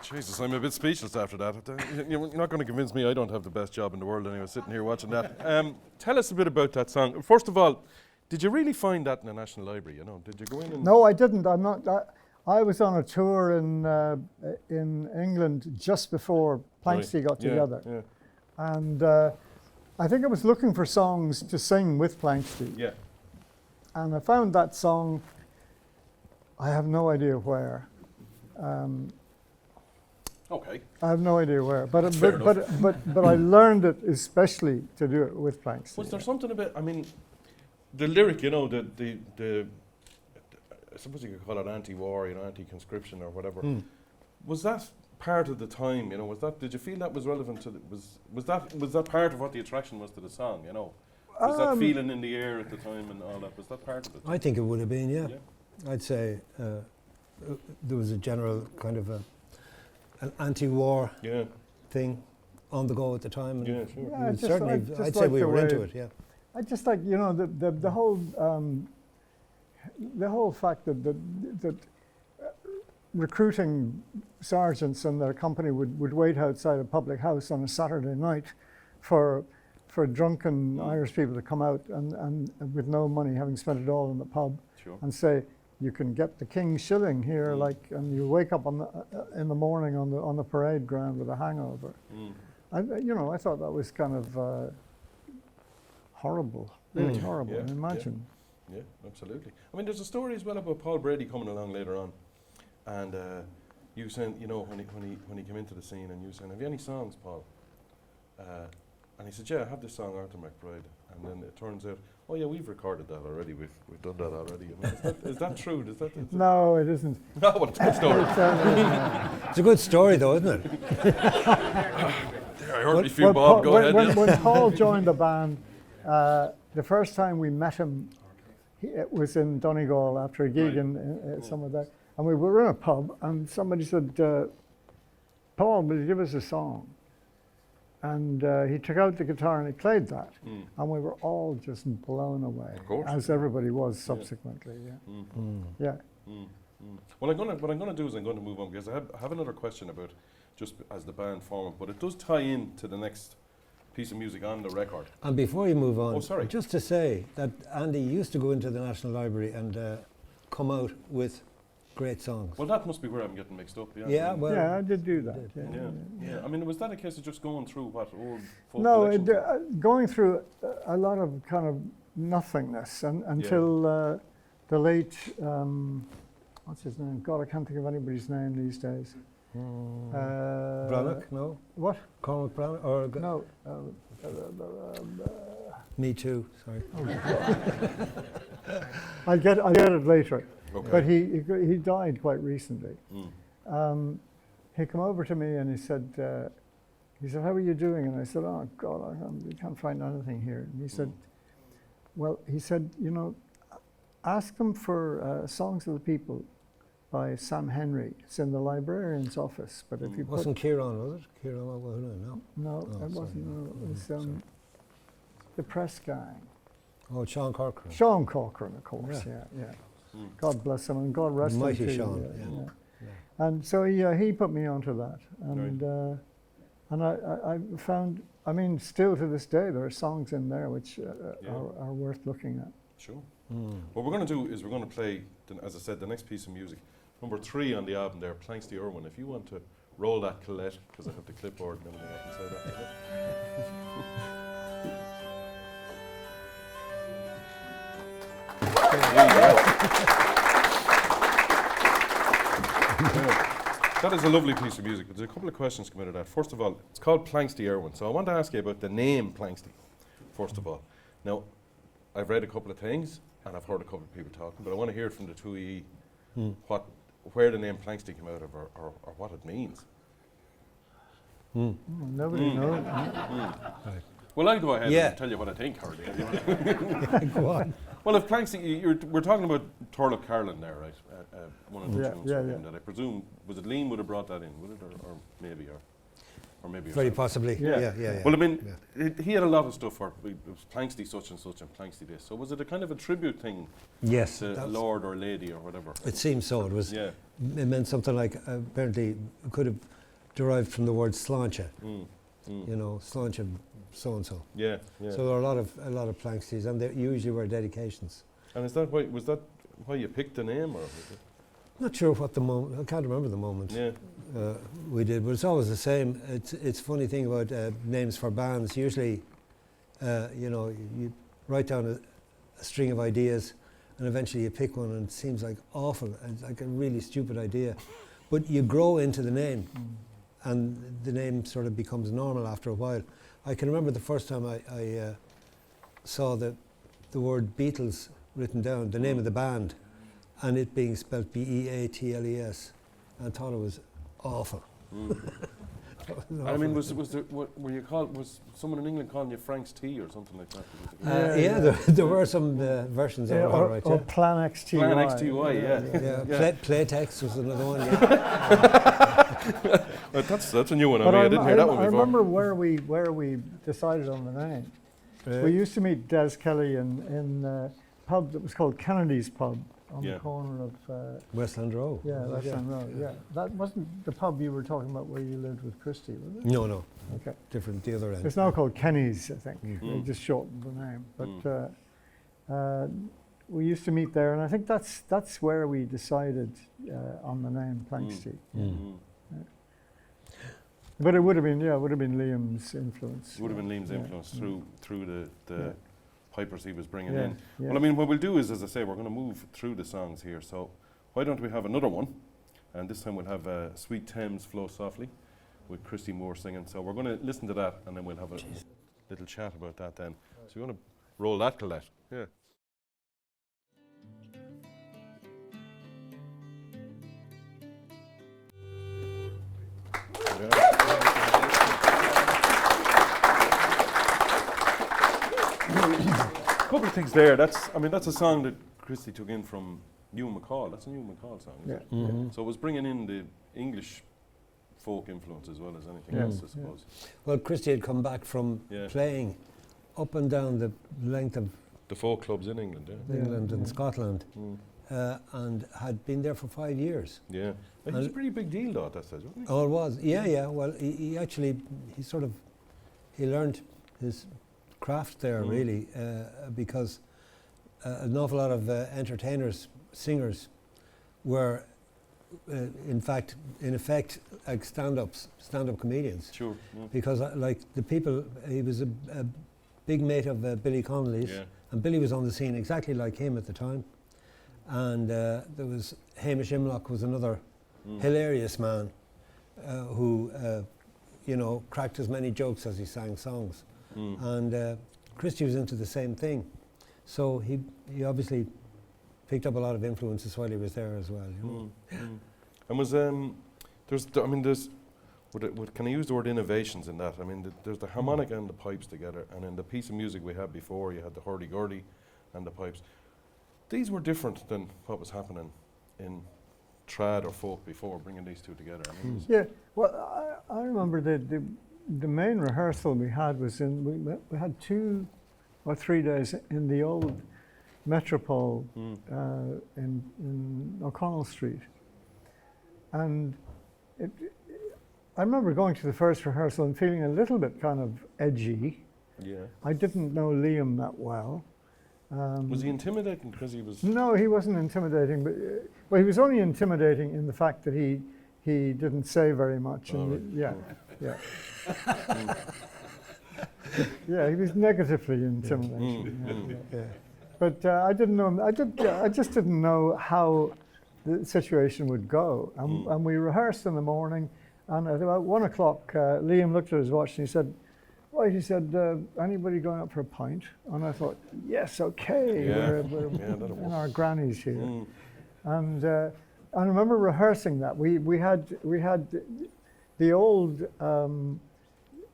Jesus, I'm a bit speechless after that. You're not going to convince me I don't have the best job in the world anyway, sitting here watching that. Tell us a bit about that song. First of all, did you really find that in the National Library? You know, did you go in and... No, I didn't. I'm not. I was on a tour in England just before Planxty got together, and I think I was looking for songs to sing with Planxty. Yeah. And I found that song. I have no idea where. Okay. I have no idea where, but I learned it especially to do it with Planxty. Was there something about? I mean, the lyric, you know, the I suppose you could call it anti-war, you know, anti-conscription or whatever. Was that part of the time? You know, was that? Did you feel that was relevant to? Was that part of what the attraction was to the song? You know, was that feeling in the air at the time and all that? Was that part of it? I think it would have been, yeah. I'd say there was a general kind of an anti-war thing on the go at the time. Yeah, sure. Yeah, certainly, I'd say we were into it. Yeah. I just like, you know, the whole fact that recruiting sergeants and their company would wait outside a public house on a Saturday night for drunken Irish people to come out and with no money, having spent it all in the pub, and say, you can get the King's shilling here, and you wake up in the morning on the parade ground with a hangover. I thought that was kind of horrible, really horrible. Imagine. Yeah, absolutely. I mean, there's a story as well about Paul Brady coming along later on, and you said, you know, when he came into the scene, and you said, "Have you any songs, Paul?" And he said, "Yeah, I have this song, Arthur McBride." And then it turns out, "Oh yeah, we've recorded that already. We've done that already." I mean, is that true? No, it isn't. No, well, it's a good story. It's a good story, though, isn't it? I heard you feel, Bob. Go ahead. When Paul joined the band, the first time we met him, it was in Donegal after a gig in some of that, and we were in a pub, and somebody said, "Paul, will you give us a song?" And he took out the guitar and he played that, and we were all just blown away, of course, as everybody was subsequently. Well, what I'm going to do is I'm going to move on, because I have another question about just as the band formed, but it does tie in to the next piece of music on the record. And before you move on, just to say that Andy used to go into the National Library and come out with great songs. Well, that must be where I'm getting mixed up. Yeah, I did do that. Yeah. I mean, was that a case of just going through what old folk No, going through a lot of kind of nothingness until the late, what's his name? God, I can't think of anybody's name these days. Brannock? No. What? Cormac Brannock? Or no. Me too. Sorry. I'll get it later. Okay. But he died quite recently. Mm. He came over to me and he said, "How are you doing?" And I said, "Oh God, I can't find anything here." And he said, "Well," he said, ask them for Songs of the People by Sam Henry. It's in the librarian's office. But if you Wasn't Kieran, was it? Kieran, no. no, Oh, it wasn't. No, it was sorry. the Press Gang. Oh, Sean Corcoran. Sean Corcoran, of course. Yeah. Yeah. Mm. God bless him and God rest him Mighty too. Sean, Yeah. yeah. And so he put me onto that, and I found. I mean, still to this day, there are songs in there which are worth looking at. Sure. Mm. What we're going to do is we're going to play, as I said, the next piece of music. Number 3 on the album there, Planxty Irvine. If you want to roll that Colette, because I have the clipboard and everything, I can say that. That is a lovely piece of music. There's a couple of questions come out of that. First of all, it's called Planxty Irvine. So I want to ask you about the name Planxty, first of all. Now, I've read a couple of things and I've heard a couple of people talking, but I want to hear from the two of you where the name Planxty came out of or what it means. Nobody knows. Right. Well, I'll go ahead Yeah. and tell you what I think, Hardy. Go on. Well, if Planxty, we're talking about Turlough Carlin there, right? One of the tunes yeah, from yeah. him that I presume, was it Liam would have brought that in, would it? Or maybe Very yourself? possibly. Yeah. Yeah. Well, I mean, he had a lot of stuff for it was Planxty such and such and Planxty this. So was it a kind of a tribute thing Yes. to that's- Lord or Lady or whatever? It seems so. It was. Yeah. It meant something like apparently it could have derived from the word sláinte. Sláinte so and so. Yeah. So there are a lot of Planxties, and they usually were dedications. And was that why you picked the name, or was it? Not sure what the moment. I can't remember the moment. Yeah. We did, but it's always the same. It's a funny thing about names for bands. Usually, you write down a string of ideas, and eventually you pick one, and it seems like awful. It's like a really stupid idea, but you grow into the name, and the name sort of becomes normal after a while. I can remember the first time I saw the word Beatles written down, the name of the band, and it being spelled Beatles, and I thought it was awful. I mean, was someone in England calling you Frank's Tea or something like that? There were some versions of it, all right. Or Planxty. Planxty, yeah. Playtex was another one. Well, that's a new one on But me. I didn't hear that one I before. remember where we decided on the name. We used to meet Des Kelly in a pub that was called Kennedy's Pub on the corner of Westland Row. Westland Road. Yeah, that wasn't the pub you were talking about where you lived with Christy, was it? No. Okay. Different, the other end. It's now called Kenny's, I think. They just shortened the name. But we used to meet there, and I think that's where we decided on the name Planxty. But it would have been Liam's influence. Would have been Liam's influence through the pipers he was bringing in. Yeah. Well, I mean, what we'll do is, as I say, we're going to move through the songs here. So why don't we have another one? And this time we'll have Sweet Thames Flow Softly with Christy Moore singing. So we're going to listen to that, and then we'll have a little chat about that then. So you want to roll that, Colette? Yeah. Couple of things there. That's a song that Christy took in from Ewan MacColl. That's a Ewan MacColl song, isn't it? Mm-hmm. So it was bringing in the English folk influence as well as anything else, I suppose. Well, Christy had come back from playing up and down the length of The folk clubs in England, England and Scotland, and had been there for 5 years. Yeah. It was a pretty big deal, though, at that stage, wasn't it? Oh, it was. Yeah. Well, he actually learned his craft there really, because an awful lot of entertainers, singers, were in effect like stand-up comedians. Sure. Yeah. Because like the people, he was a big mate of Billy Connolly's, and Billy was on the scene exactly like him at the time. And there was Hamish Imlock was another hilarious man who cracked as many jokes as he sang songs. And Christy was into the same thing, so he obviously picked up a lot of influences while he was there as well. You know? And was can I use the word innovations in that? I mean, there's the harmonica and the pipes together, and in the piece of music we had before, you had the hurdy-gurdy and the pipes. These were different than what was happening in trad or folk before, bringing these two together. I mean, Yeah, well, I remember the main rehearsal we had was we had 2 or 3 days in the old Metropole in O'Connell Street. And I remember going to the first rehearsal and feeling a little bit kind of edgy. yeah. I didn't know Liam that well. Was he intimidating because he was? No, he wasn't intimidating, but well, he was only intimidating in the fact that he didn't say very much. Oh, And yeah. Yeah, he was negatively intimidating. Yeah. But I didn't know him. I just didn't know how the situation would go. And we rehearsed in the morning, and at about 1 o'clock, Liam looked at his watch and he said, "Well," he said, "anybody going up for a pint?" And I thought, yes, okay, we're in our grannies here. And I remember rehearsing that. We had the old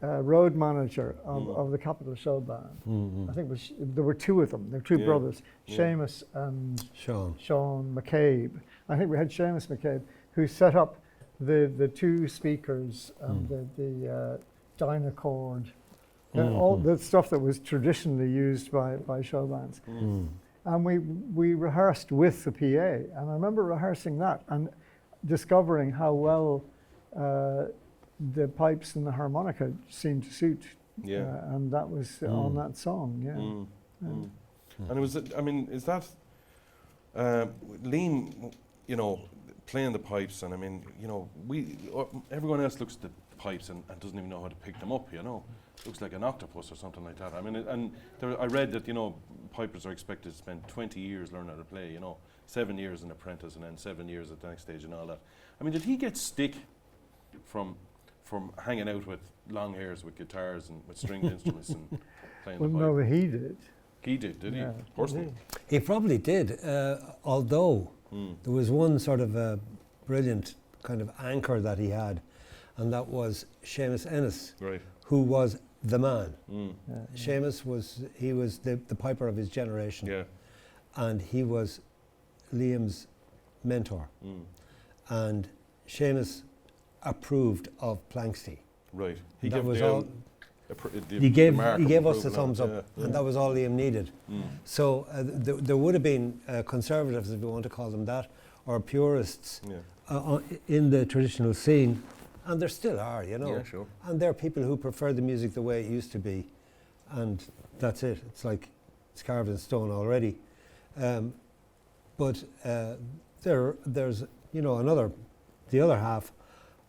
road manager of the Capital Show Band. I think there were 2 of them. There were 2 brothers, Seamus and Sean McCabe. I think we had Seamus McCabe, who set up the 2 speakers and the Dynacord, all the stuff that was traditionally used by show bands. And we rehearsed with the PA, and I remember rehearsing that and discovering how well the pipes and the harmonica seemed to suit. And that was on that song, And it was, I mean, is that Liam, you know, playing the pipes, and I mean, you know, everyone else looks at the pipes and doesn't even know how to pick them up, you know. Looks like an octopus or something like that. I mean, I read that, you know, pipers are expected to spend 20 years learning how to play, you know, 7 years an apprentice and then 7 years at the next stage and all that. I mean, did he get stick from hanging out with long hairs with guitars and with stringed instruments and playing the pipe? No, he did. He did Yeah, he? Personally? He probably did, although there was one sort of brilliant kind of anchor that he had, and that was Seamus Ennis, Right. who was the man. Seamus was the piper of his generation, and he was Liam's mentor. And Seamus approved of Planxty. Right. He gave us the thumbs up, and that was all Liam needed. So there would have been conservatives, if you want to call them that, or purists in the traditional scene, and there still are, you know. Yeah, sure. And there are people who prefer the music the way it used to be, and that's it. It's like it's carved in stone already. But there's, you know, the other half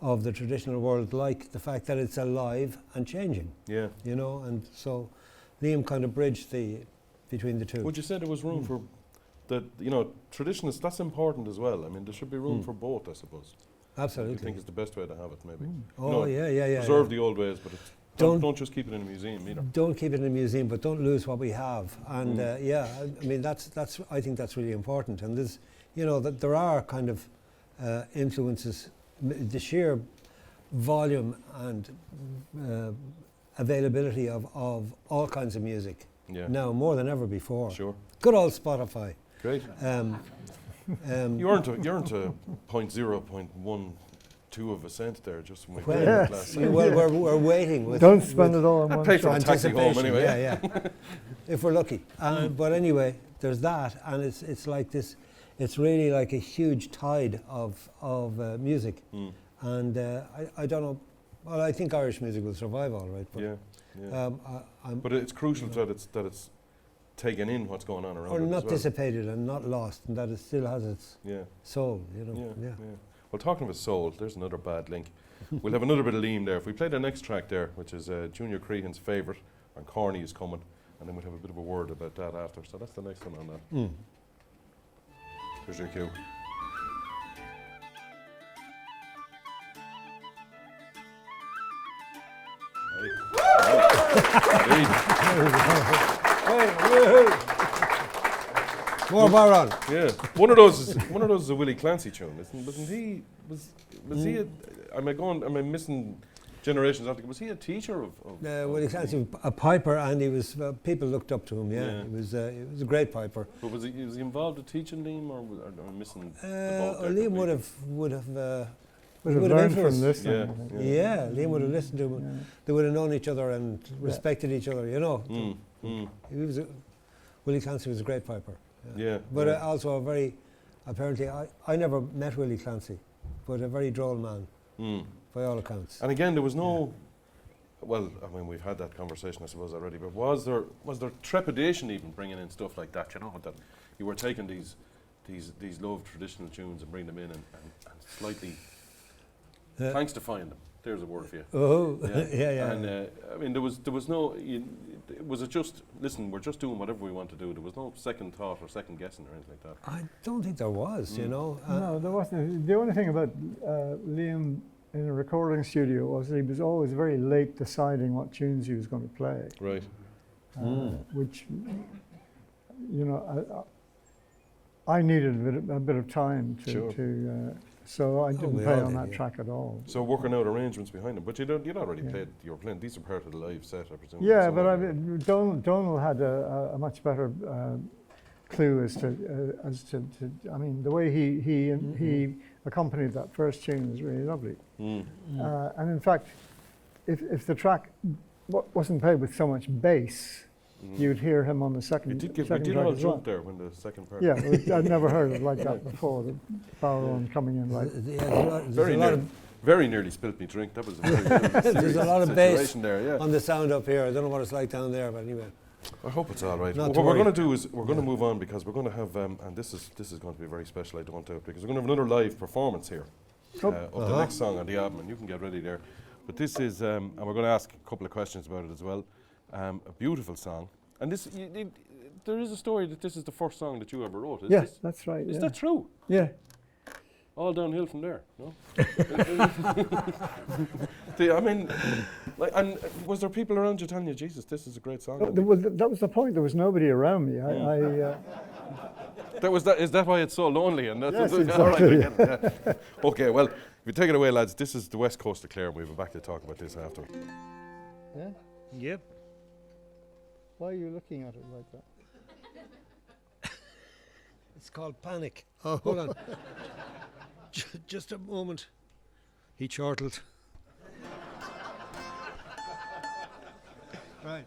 of the traditional world, like the fact that it's alive and changing. Yeah. You know, and so Liam kind of bridged between the two. Would you say there was room for the, you know, traditionalists? That's important as well. I mean, there should be room for both, I suppose. Absolutely. I think it's the best way to have it, maybe. Oh, yeah. Preserve the old ways, but don't just keep it in a museum either. Don't keep it in a museum, but don't lose what we have. And I mean, I think that's really important. And there's, you know, that there are kind of influences. The sheer volume and availability of all kinds of music now more than ever before. Sure. Good old Spotify. Great. You earned a 0.0.12 of a cent there just from my class. Well, we're waiting. Don't spend it all on one pay for a shot. taxi home anyway. Yeah. If we're lucky. But anyway, there's that, and it's like this. It's really like a huge tide of music, and I don't know. Well, I think Irish music will survive all right. But but it's crucial that it's taken in what's going on around or it not as well. dissipated and not lost, and that it still has its soul. You know. Yeah. Well, talking of soul, there's another bad link. We'll have another bit of Liam there. If we play the next track there, which is Junior Crehan's favourite, and Corny is coming, and then we'll have a bit of a word about that after. So that's the next one on that. Here's your cue. More Byron. Yeah, one of those is a Willie Clancy tune, wasn't he? Was he? Am I missing generations after? Was he a teacher of Willie Clancy was a piper, and he was people looked up to him. Yeah, Yeah. he was a great piper. But was he involved with teaching Liam, or am I missing? the boat there Liam completely? would have Would have would have learned from influenced. this. Yeah, thing, I think. yeah. Liam would have listened to him. Yeah. They would have known each other and respected each other. He was Willie Clancy was a great piper. Yeah, But yeah. also a very, apparently, I never met Willie Clancy, but a very droll man, by all accounts. And again, there was no. Well, I mean, we've had that conversation, I suppose, already. But was there trepidation even bringing in stuff like that? You know, that you were taking these loved traditional tunes and bringing them in and slightly Planxtyfying them. There's a word for you. Oh, yeah. And I mean, there was no. Was it just listen? We're just doing whatever we want to do. There was no second thought or second guessing or anything like that. I don't think there was, you know. No, there wasn't. The only thing about Liam in a recording studio was he was always very late deciding what tunes he was going to play. Right. Which, you know, I needed a bit of time to. Sure. So I didn't we play all on did, that yeah. track at all. So working out arrangements behind them, but you'd already Yeah. played. You were playing. These are part of the live set, I presume. Yeah, So, but Donal had a much better clue as to I mean, the way he accompanied that first tune was really lovely. And in fact, if the track wasn't played with so much bass, you'd hear him on the second. We did second track all as well. jump there when the second part. Yeah, I'd never heard it like that before. The barrel coming in like. Very nearly spilt me drink. That was a very There's a lot of situation bass there. Yeah. on the sound up here. I don't know what it's like down there, but anyway. I hope it's all right. Not What to we're worry. going to do is we're going to move on because we're going to have and this is going to be very special. I don't doubt because we're going to have another live performance here of the next song on the album, and you can get ready there. But this is and we're going to ask a couple of questions about it as well. A beautiful song, and this there is a story that this is the first song that you ever wrote. Is Yes, this, that's right. is yeah. that true? Yeah. All downhill from there. No. I mean, like, and was there people around you telling you, Jesus, this is a great song? That was the point. There was nobody around me. Is that why it's so lonely? And that's Yes, all right, exactly. I get it, yeah. Okay, well, if you take it away, lads, this is the west coast of Clare, and we'll be back to talk about this after. Yeah? Yep. Why are you looking at it like that? It's called Panic. Oh, hold on. Just a moment. He chortled. Right.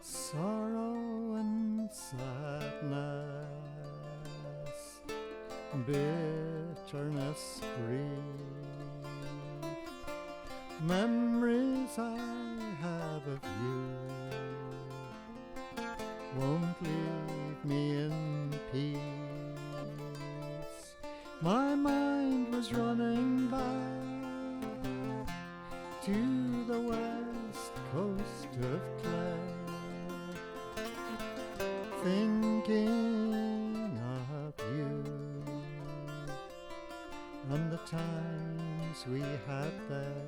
Sorrow and sadness, bitterness, grief, memories I have of you won't leave me in peace. My mind was running back to the west coast of Clare, thinking of you and the times we had there.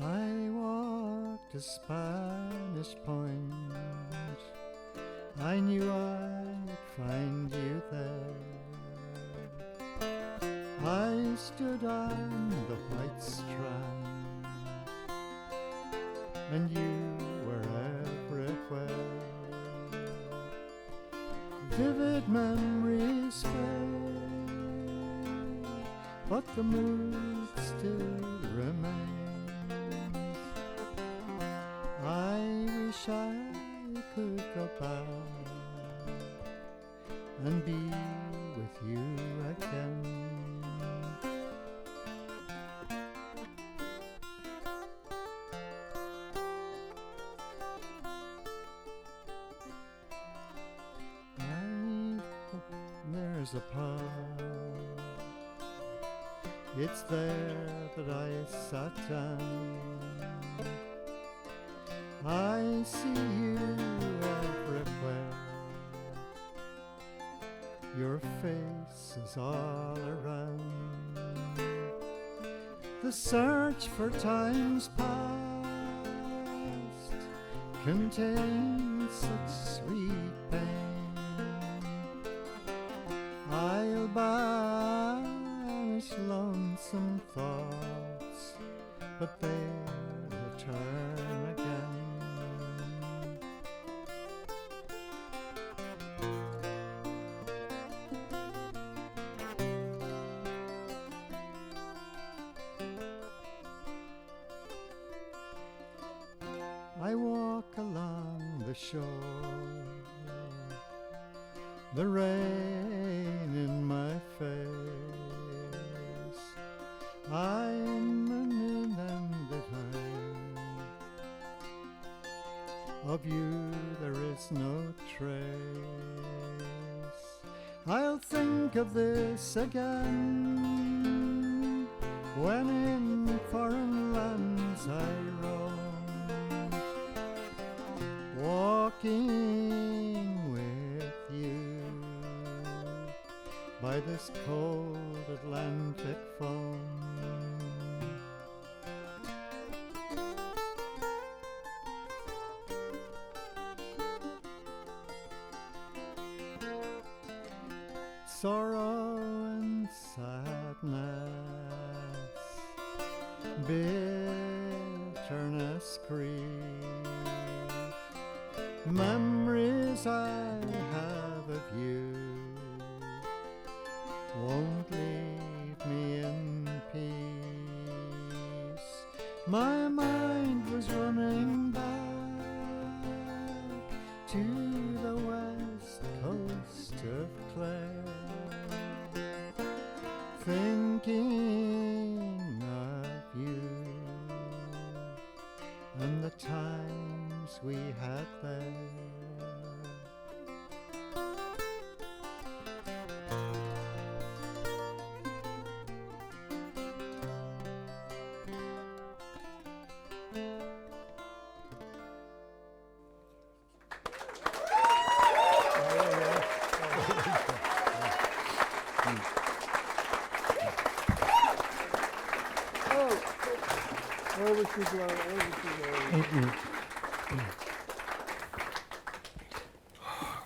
I walked a Spanish point, I knew I'd find you there. I stood on the white strand, and you were everywhere. memories fade, but the mood still remains. I wish I could go back and be with you again. There's a pub, it's there that I sat down. I see you everywhere, your face is all around. The search for times past contains such sweet pain. I'll banish lonesome thoughts, but they'll return again. I walk along the shore, the rain in my face. I'm an inanimate time. Of you there is no trace. I'll think of this again when in foreign lands I roam, walking with you by this cold Atlantic foam. Sorrow and sadness, bitterness, grief, memories I have of you won't leave me in peace. My mind was running back to the west coast of Clare, thinking of you and the times we had there.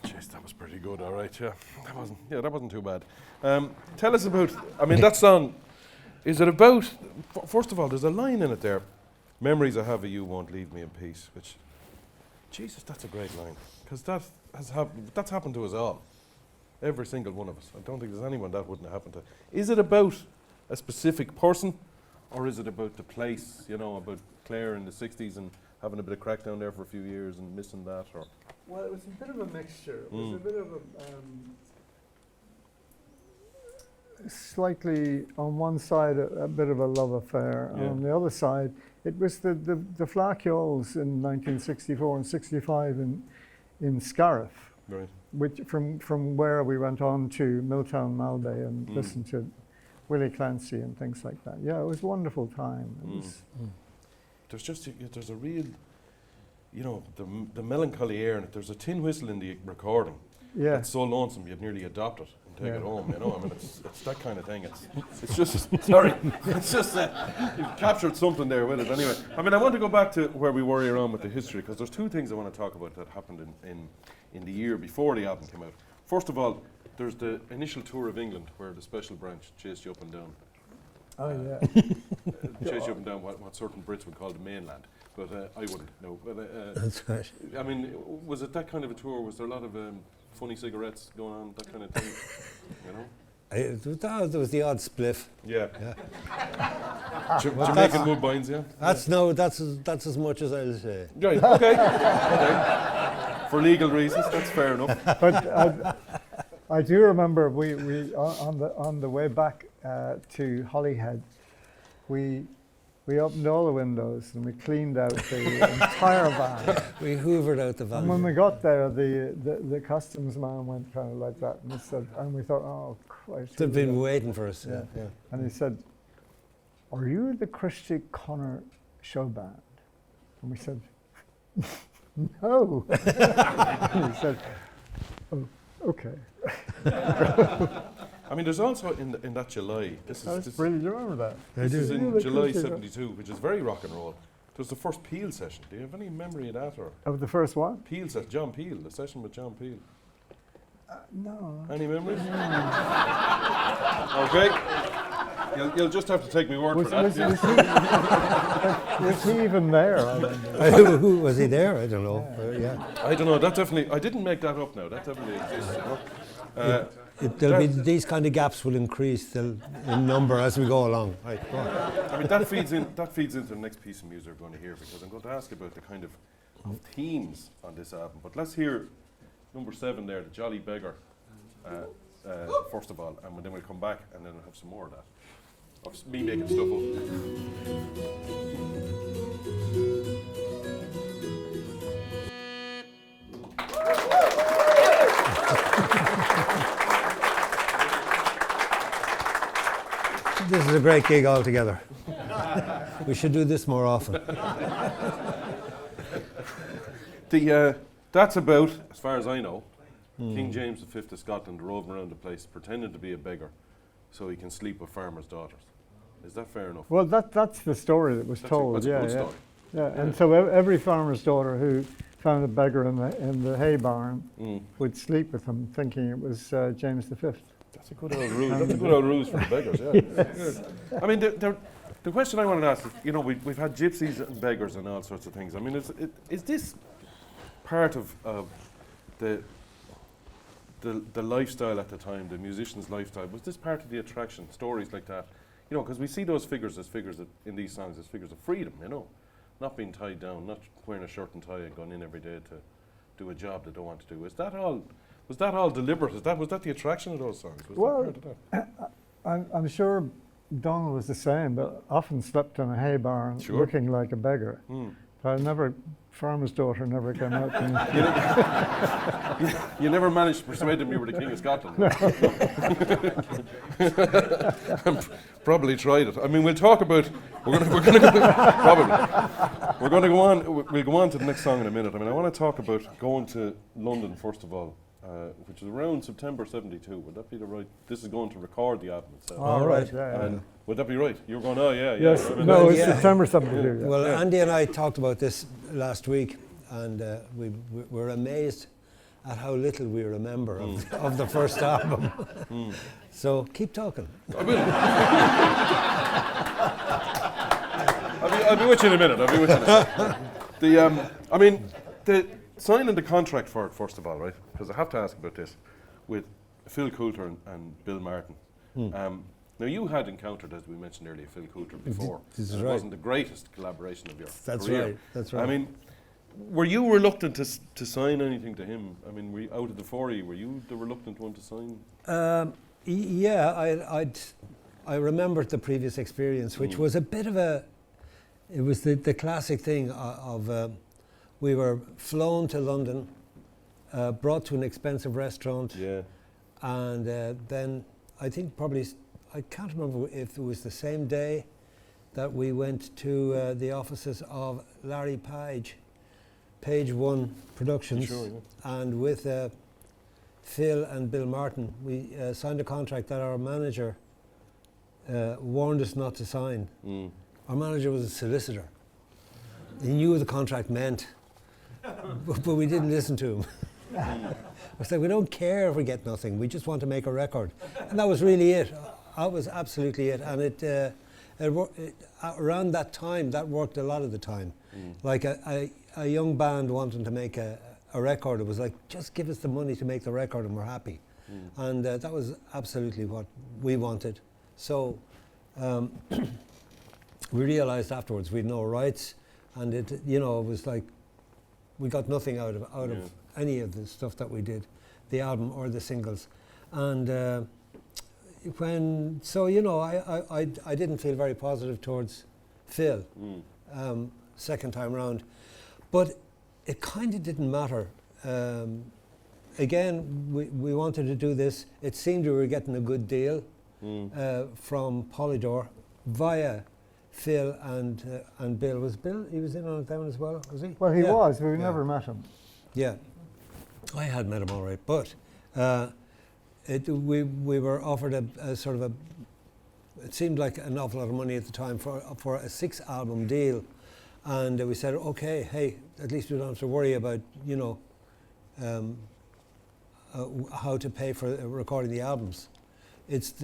Jeez, that was pretty good. All right, yeah, that wasn't too bad. Tell us about. I mean, that song. Is it about? First of all, there's a line in it there. Memories I have of you won't leave me in peace. Which, Jesus, that's a great line because that's happened to us all. Every single one of us. I don't think there's anyone that wouldn't have happened to. Is it about a specific person, or is it about the place? You know, about Clare in the '60s and having a bit of crack down there for a few years and missing that, or? Well, it was a bit of a mixture. It was a bit of a slightly, on one side, a bit of a love affair, and on the other side, it was the Flaciols in 1964 and 65 in Scariff, Right. which from where we went on to Milltown Malbay and listened to Willie Clancy and things like that. Yeah, it was a wonderful time. It was, There's a real, you know, the melancholy air in it. There's a tin whistle in the recording. yeah. It's so lonesome you'd nearly adopt it and take it home. You know, I mean, it's that kind of thing. It's just sorry. It's just you've captured something there with it. Anyway, I mean, I want to go back to where we were here on with the history because there's two things I want to talk about that happened in the year before the album came out. First of all, there's the initial tour of England where the special branch chased you up and down. Oh, yeah. Chased you up and down what certain Brits would call the mainland, but I wouldn't know. But, That's right. I mean, was it that kind of a tour? Was there a lot of funny cigarettes going on, that kind of thing, you know? There was the odd spliff. Yeah. Yeah. Jamaican Woodbines, yeah? That's as much as I'll say. Right, okay. Okay. For legal reasons, that's fair enough. But I do remember we on the way back to Holyhead, we opened all the windows and we cleaned out the entire van. We hoovered out the And van. when we got there, the customs man went kind of like that, and he said, and we thought, oh Christ. They've been waiting for us. Yeah. Yeah. And he said, "Are you the Christy Conor show band?" And we said, "No." And he said, "Oh, okay." I mean, there's also in that July, this is Brilliant. Do you remember that? this is Yeah, in the July Christy- '72, which is very rock and roll. It was the first Peel session. Do you have any memory of that, or Of the first one? Peel session? John Peel, the session with John Peel. No. Any memories? Okay. You'll just have to take my word Was, for that. was, yeah. was he even there? I mean, Who was he there? I don't know. Yeah. I don't know. That definitely. I didn't make that up. Now that definitely exists. You know? There'll be these kind of gaps will increase in number as we go along. Right. Go on. I mean, that feeds into the next piece of music we're going to hear, because I'm going to ask about the kind of themes on this album. But let's hear number 7 there, the Jolly Beggar, first of all, and then we'll come back and then we'll have some more of that. Of me making stuff This is a great gig altogether. We should do this more often. That's about, as far as I know, King James V of Scotland roving around the place pretending to be a beggar so he can sleep with farmers' daughters. Is that fair enough? well, that's the story that was told. That's a good story. Yeah, and so every farmer's daughter who found a beggar in the hay barn would sleep with him, thinking it was James V. That's a good old ruse. That's a good old ruse for the beggars, yeah. Yes. I mean, the question I wanted to ask is, you know, we've had gypsies and beggars and all sorts of things. I mean, is this part of the lifestyle at the time, the musician's lifestyle? Was this part of the attraction, stories like that? You know, because we see those figures as figures in these songs as figures of freedom, you know, not being tied down, not wearing a shirt and tie and going in every day to do a job they don't want to do. Was that all deliberate? Was that the attraction of those songs? Was Well, that part of that? I'm sure Donal was the same, but often slept in a hay barn Sure. looking like a beggar. But farmer's daughter never came out to me. You never managed to persuade them you were the King of Scotland. Probably tried it. I mean, we'll talk about. We're going to go on. We'll go on to the next song in a minute. I mean, I want to talk about going to London first of all, which is around September '72. Would that be the right? This is going to record the album itself. All right. And would that be right? You were going, oh yeah, Yes. yeah. I mean, No, it's Yeah. September 72. Yeah. Well, Andy and I talked about this last week, and we were amazed at how little we remember of the first album. So keep talking. I will. I'll be with you in a minute. I mean, the signing the contract for it first of all, right? Because I have to ask about this with Phil Coulter and Bill Martin. Now you had encountered, as we mentioned earlier, Phil Coulter before. This is It right. wasn't the greatest collaboration of your That's career. right. That's right. I mean, were you reluctant to sign anything to him? I mean, out of the four of you, were you the reluctant one to sign? Yeah, I remembered the previous experience, which was a bit of it was the classic thing of we were flown to London, brought to an expensive restaurant, Yeah. and then I think probably, I can't remember if it was the same day that we went to the offices of Larry Page One Productions, Sure, yeah. and with Phil and Bill Martin, we signed a contract that our manager warned us not to sign. Our manager was a solicitor. He knew what the contract meant, but we didn't listen to him. I was like, we don't care if we get nothing, we just want to make a record. And that was really it. That was absolutely it. And around that time, that worked a lot of the time. Like a young band wanting to make a a record. It was like, just give us the money to make the record and we're happy. And that was absolutely what we wanted. So we realised afterwards we'd no rights, and it was like we got nothing out of any of the stuff that we did, the album or the singles. And I didn't feel very positive towards Phil second time round, but it kind of didn't matter. Again, we wanted to do this. It seemed we were getting a good deal from Polydor via Phil and Bill. Was Bill? He was in on it then as well, was he? Well, he was. We never met him. Yeah, I had met him all right, but we were offered a sort of a. It seemed like an awful lot of money at the time for a 6-album deal, and we said, okay, hey, at least we don't have to worry about how to pay for recording the albums. It's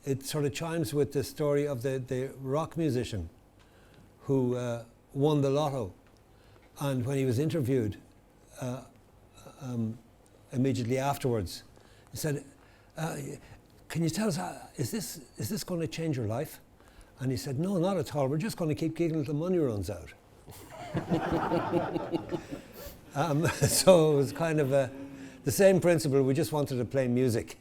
it sort of chimes with the story of the rock musician who won the lotto, and when he was interviewed immediately afterwards, he said, "Can you tell us, is this going to change your life?" And he said, "No, not at all. We're just going to keep giggling until the money runs out." So it was kind of the same principle. We just wanted to play music,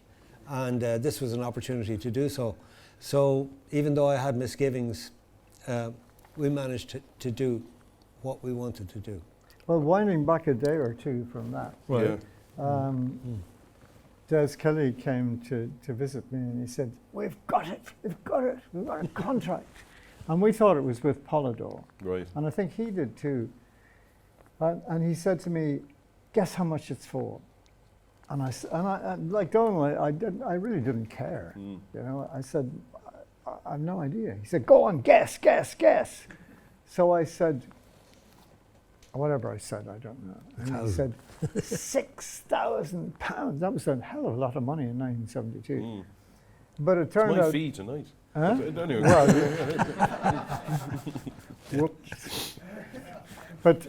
and this was an opportunity to do so. So even though I had misgivings, we managed to do what we wanted to do. Well, winding back a day or two from that, Right. Des Kelly came to visit me, and he said, we've got it, we've got a contract. And we thought it was with Polydor. Right. And I think he did too. And he said to me, guess how much it's for? And I like Donal, I really didn't care. I said, I have no idea. He said, go on, guess. So I said, whatever I said, I don't know. And he said, £6,000. That was a hell of a lot of money in 1972. But it turned It's my out. fee tonight. Huh? Anyway. Well, whoops. But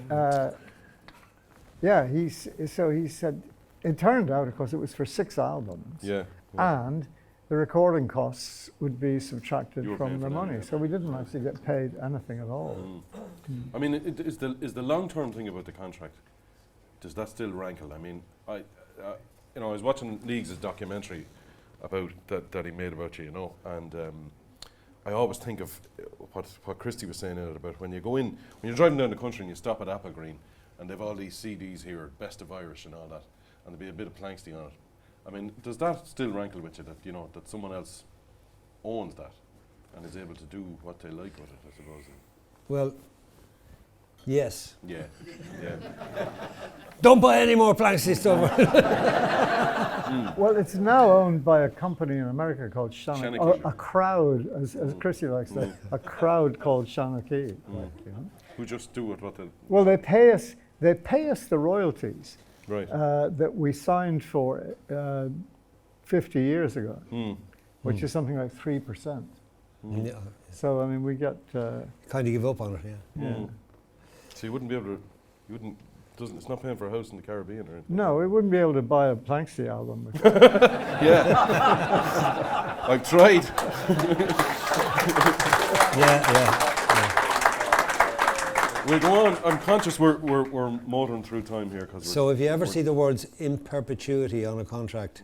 so he said, it turned out, of course, it was for 6 albums. Yeah. And the recording costs would be subtracted You were from paying the for that, money. yeah. So we didn't actually get paid anything at all. I mean, is the long-term thing about the contract, does that still rankle? I mean, I was watching Leagues' documentary about that he made about you, and I always think of what Christy was saying in it about when you're driving down the country and you stop at Applegreen and they've all these CDs here, Best of Irish and all that, and there'll be a bit of Planxty on it. I mean, does that still rankle with you that that someone else owns that and is able to do what they like with it, I suppose? Well, yes. Yeah. Don't buy any more Planxty stuff. Well, it's now owned by a company in America called Shanachie. or a crowd, as Christy likes to say, a crowd called Shanachie. Who just do it what they... Well, they pay us the royalties Right. that we signed for 50 years ago, which is something like 3%. Yeah. So, I mean, we get... Kind of give up on it, yeah. So you wouldn't be able to... It's not paying for a house in the Caribbean or anything? No, we wouldn't be able to buy a Planxty album. Yeah. I've tried. Yeah. We'll go on. I'm conscious we're motoring through time here. So if you ever see the words in perpetuity on a contract,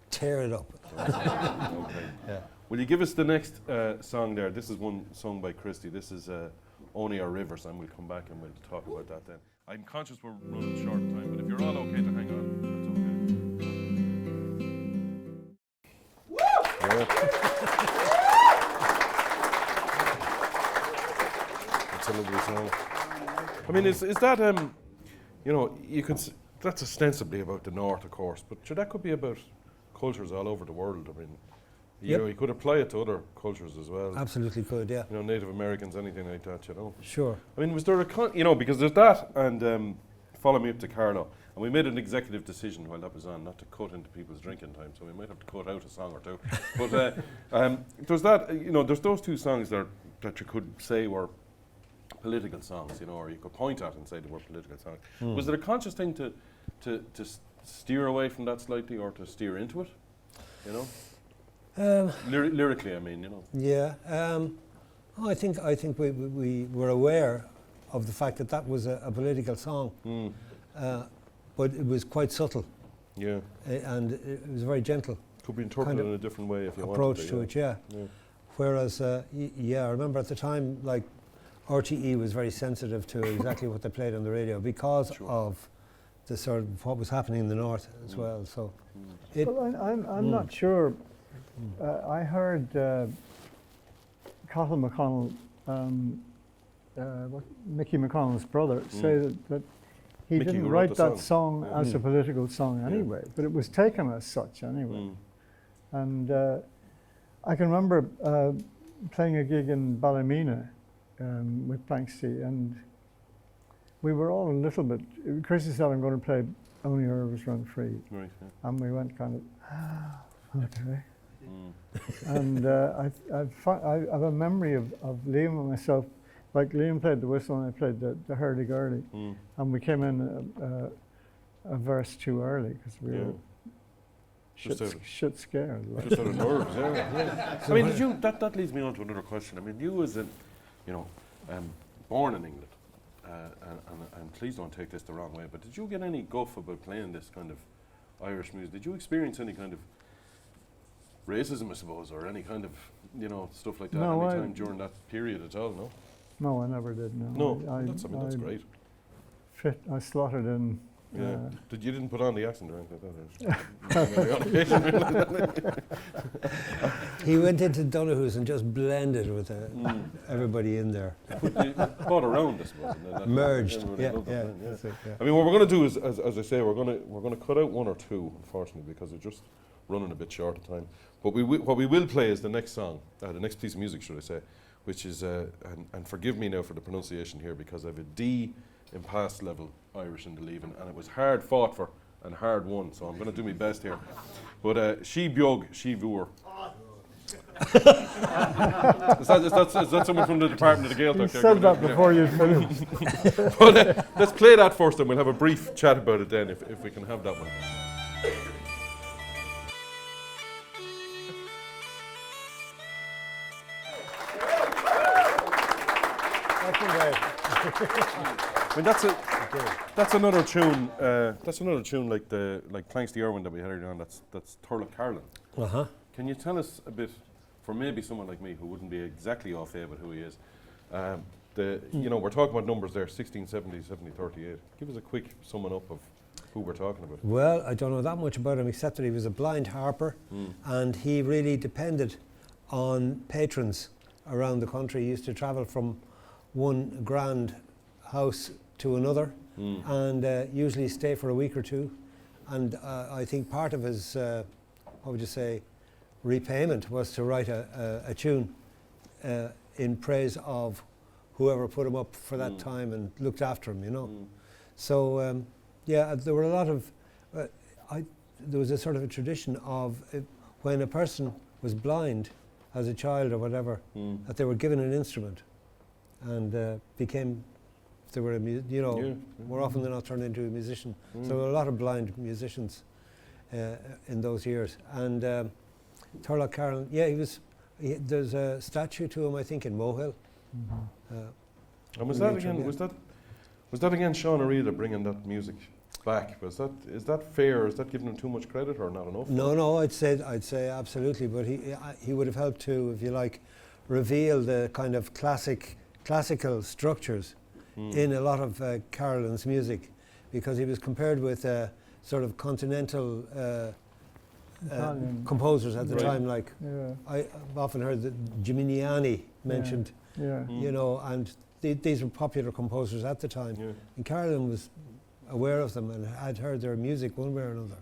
tear it up. Okay. Yeah. Will you give us the next song there? This is one sung by Christy. This is Only Our Rivers, and we'll come back and we'll talk about that then. I'm conscious we're running short of time, but if you're all okay to hang on, that's okay. That's a lovely song. I mean, is that you can that's ostensibly about the North, of course, but sure, that could be about cultures all over the world. I mean, you could apply it to other cultures as well. Absolutely could, yeah. Native Americans, anything like that, Sure. I mean, was there because there's that and Follow Me Up to Carlo, and we made an executive decision while that was on not to cut into people's drinking time, so we might have to cut out a song or two. But there's that, there's those two songs that you could say were political songs, you know, or you could point at and say they were political songs. Was it a conscious thing to steer away from that slightly, or to steer into it, you know? Lyrically, I mean, you know. Yeah. I think we were aware of the fact that that was a political song, but it was quite subtle. Yeah. And it was very gentle. Could be interpreted in a different way if you approach wanted to it, yeah. Whereas, I remember at the time, like, RTE was very sensitive to exactly what they played on the radio because of the sort of what was happening in the north as well. So, well, I'm not sure. I heard Coughlan McConnell, Mickey McConnell's brother, say that he Mickey, didn't who wrote write the that song as a political song anyway, but it was taken as such anyway. And I can remember playing a gig in Ballymena with Planxty, and we were all a little bit. Chrissy said, "I'm going to play Only Rivers Run Free," Right. Yeah. and we went kind of, okay. And I have a memory of Liam and myself. Like, Liam played the whistle and I played the hurdy-gurdy, and we came in a verse too early because we were shit scared. Like. Just out of nerves, yeah. I mean, did you? That leads me on to another question. I mean, you as in, you know, born in England, and please don't take this the wrong way, but did you get any guff about playing this kind of Irish music? Did you experience any kind of racism, I suppose, or any kind of, you know, stuff like that any time during that period at all? No. No, I never did. No. No, that's great. I slotted in. Yeah. You didn't put on the accent or anything like that? he went into Donahoo's and just blended with everybody in there. Brought around, I suppose. And then merged. Yeah. I mean, what we're going to do is, as I say, we're going to cut out one or two, unfortunately, because we're just running a bit short of time. But what we will play is the next song, the next piece of music, should I say, which is, and forgive me now for the pronunciation here, because I have a D in pass level Irish in the leaving, and it was hard fought for and hard won, so I'm going to do my best here. But she biog, she vuor. is that someone from the department of the Gaeltacht? You said that before you finished. But let's play that first, and we'll have a brief chat about it then, if we can have that one. I mean, that's another tune. That's another tune like Planxty Irvine that we had earlier on. That's Turlough. Can you tell us a bit, for maybe someone like me who wouldn't be exactly au fait with who he is? You know, we're talking about numbers there: 1670, 7038. Give us a quick summing up of who we're talking about. Well, I don't know that much about him, except that he was a blind harper, and he really depended on patrons around the country. He used to travel from one grand house to another, and usually stay for a week or two. And I think part of his, what would you say, repayment was to write a tune in praise of whoever put him up for that time and looked after him, you know. So there were a lot of, there was a sort of a tradition of when a person was blind as a child or whatever, that they were given an instrument and became, they were more often than not turned into a musician. So there were a lot of blind musicians in those years. And Turlough Carroll, there's a statue to him, I think, in Mohill. And was that again Sean O'Reilly bringing that music back? Is that fair? Is that giving him too much credit or not enough? No, I'd say absolutely. But he would have helped to, if you like, reveal the kind of classical structures in a lot of Carolyn's music, because he was compared with sort of continental composers at the time. Like I've often heard that Geminiani mentioned, you know, and these were popular composers at the time. And Carolyn was aware of them and had heard their music one way or another.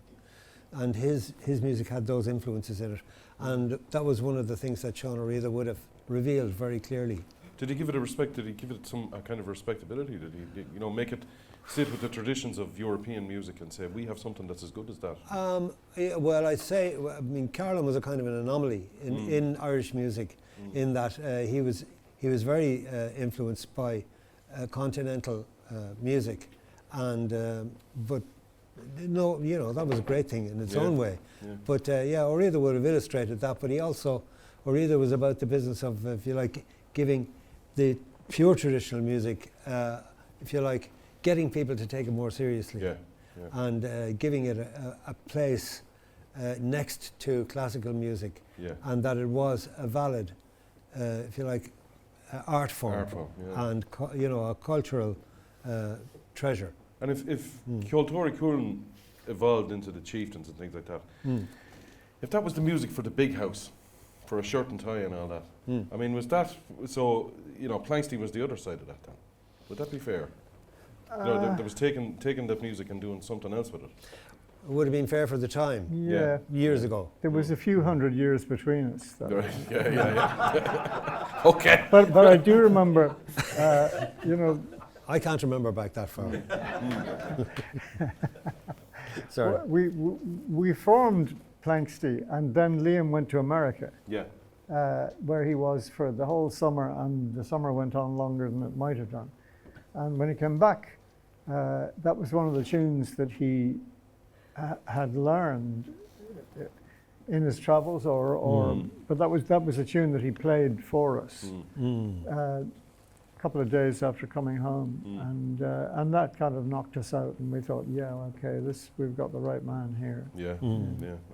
And his music had those influences in it. And that was one of the things that Sean O'Reilly would have revealed very clearly. Did he give it a respect? Did he give it some kind of respectability? Did he, make it sit with the traditions of European music and say we have something that's as good as that? Well, I'd say, Carolyn was a kind of an anomaly in Irish music, in that he was very influenced by continental music, and but no, you know, that was a great thing in its own way. Yeah. But O'Reilly would have illustrated that. But he also, O'Reilly was about the business of, if you like, giving the pure traditional music, if you like, getting people to take it more seriously, and giving it a place next to classical music, and that it was a valid, if you like, art form, and you know, a cultural treasure. And if Ceoltóirí Cuarann evolved into the chieftains and things like that, if that was the music for the big house, for a shirt and tie and all that, I mean, was that, so, you know, Planxty was the other side of that then? Would that be fair? You know, there was taking that music and doing something else with it. It would have been fair for the time, Yeah. years ago. There was a few hundred years between us. Though. Right. Yeah. Okay. But I do remember, you know, I can't remember back that far. Sorry. We formed Planxty, and then Liam went to America. Yeah. Where he was for the whole summer, and the summer went on longer than it might have done. And when he came back, that was one of the tunes that he had learned in his travels, but that was a tune that he played for us a couple of days after coming home, and that kind of knocked us out, and we thought, okay, we've got the right man here. Yeah,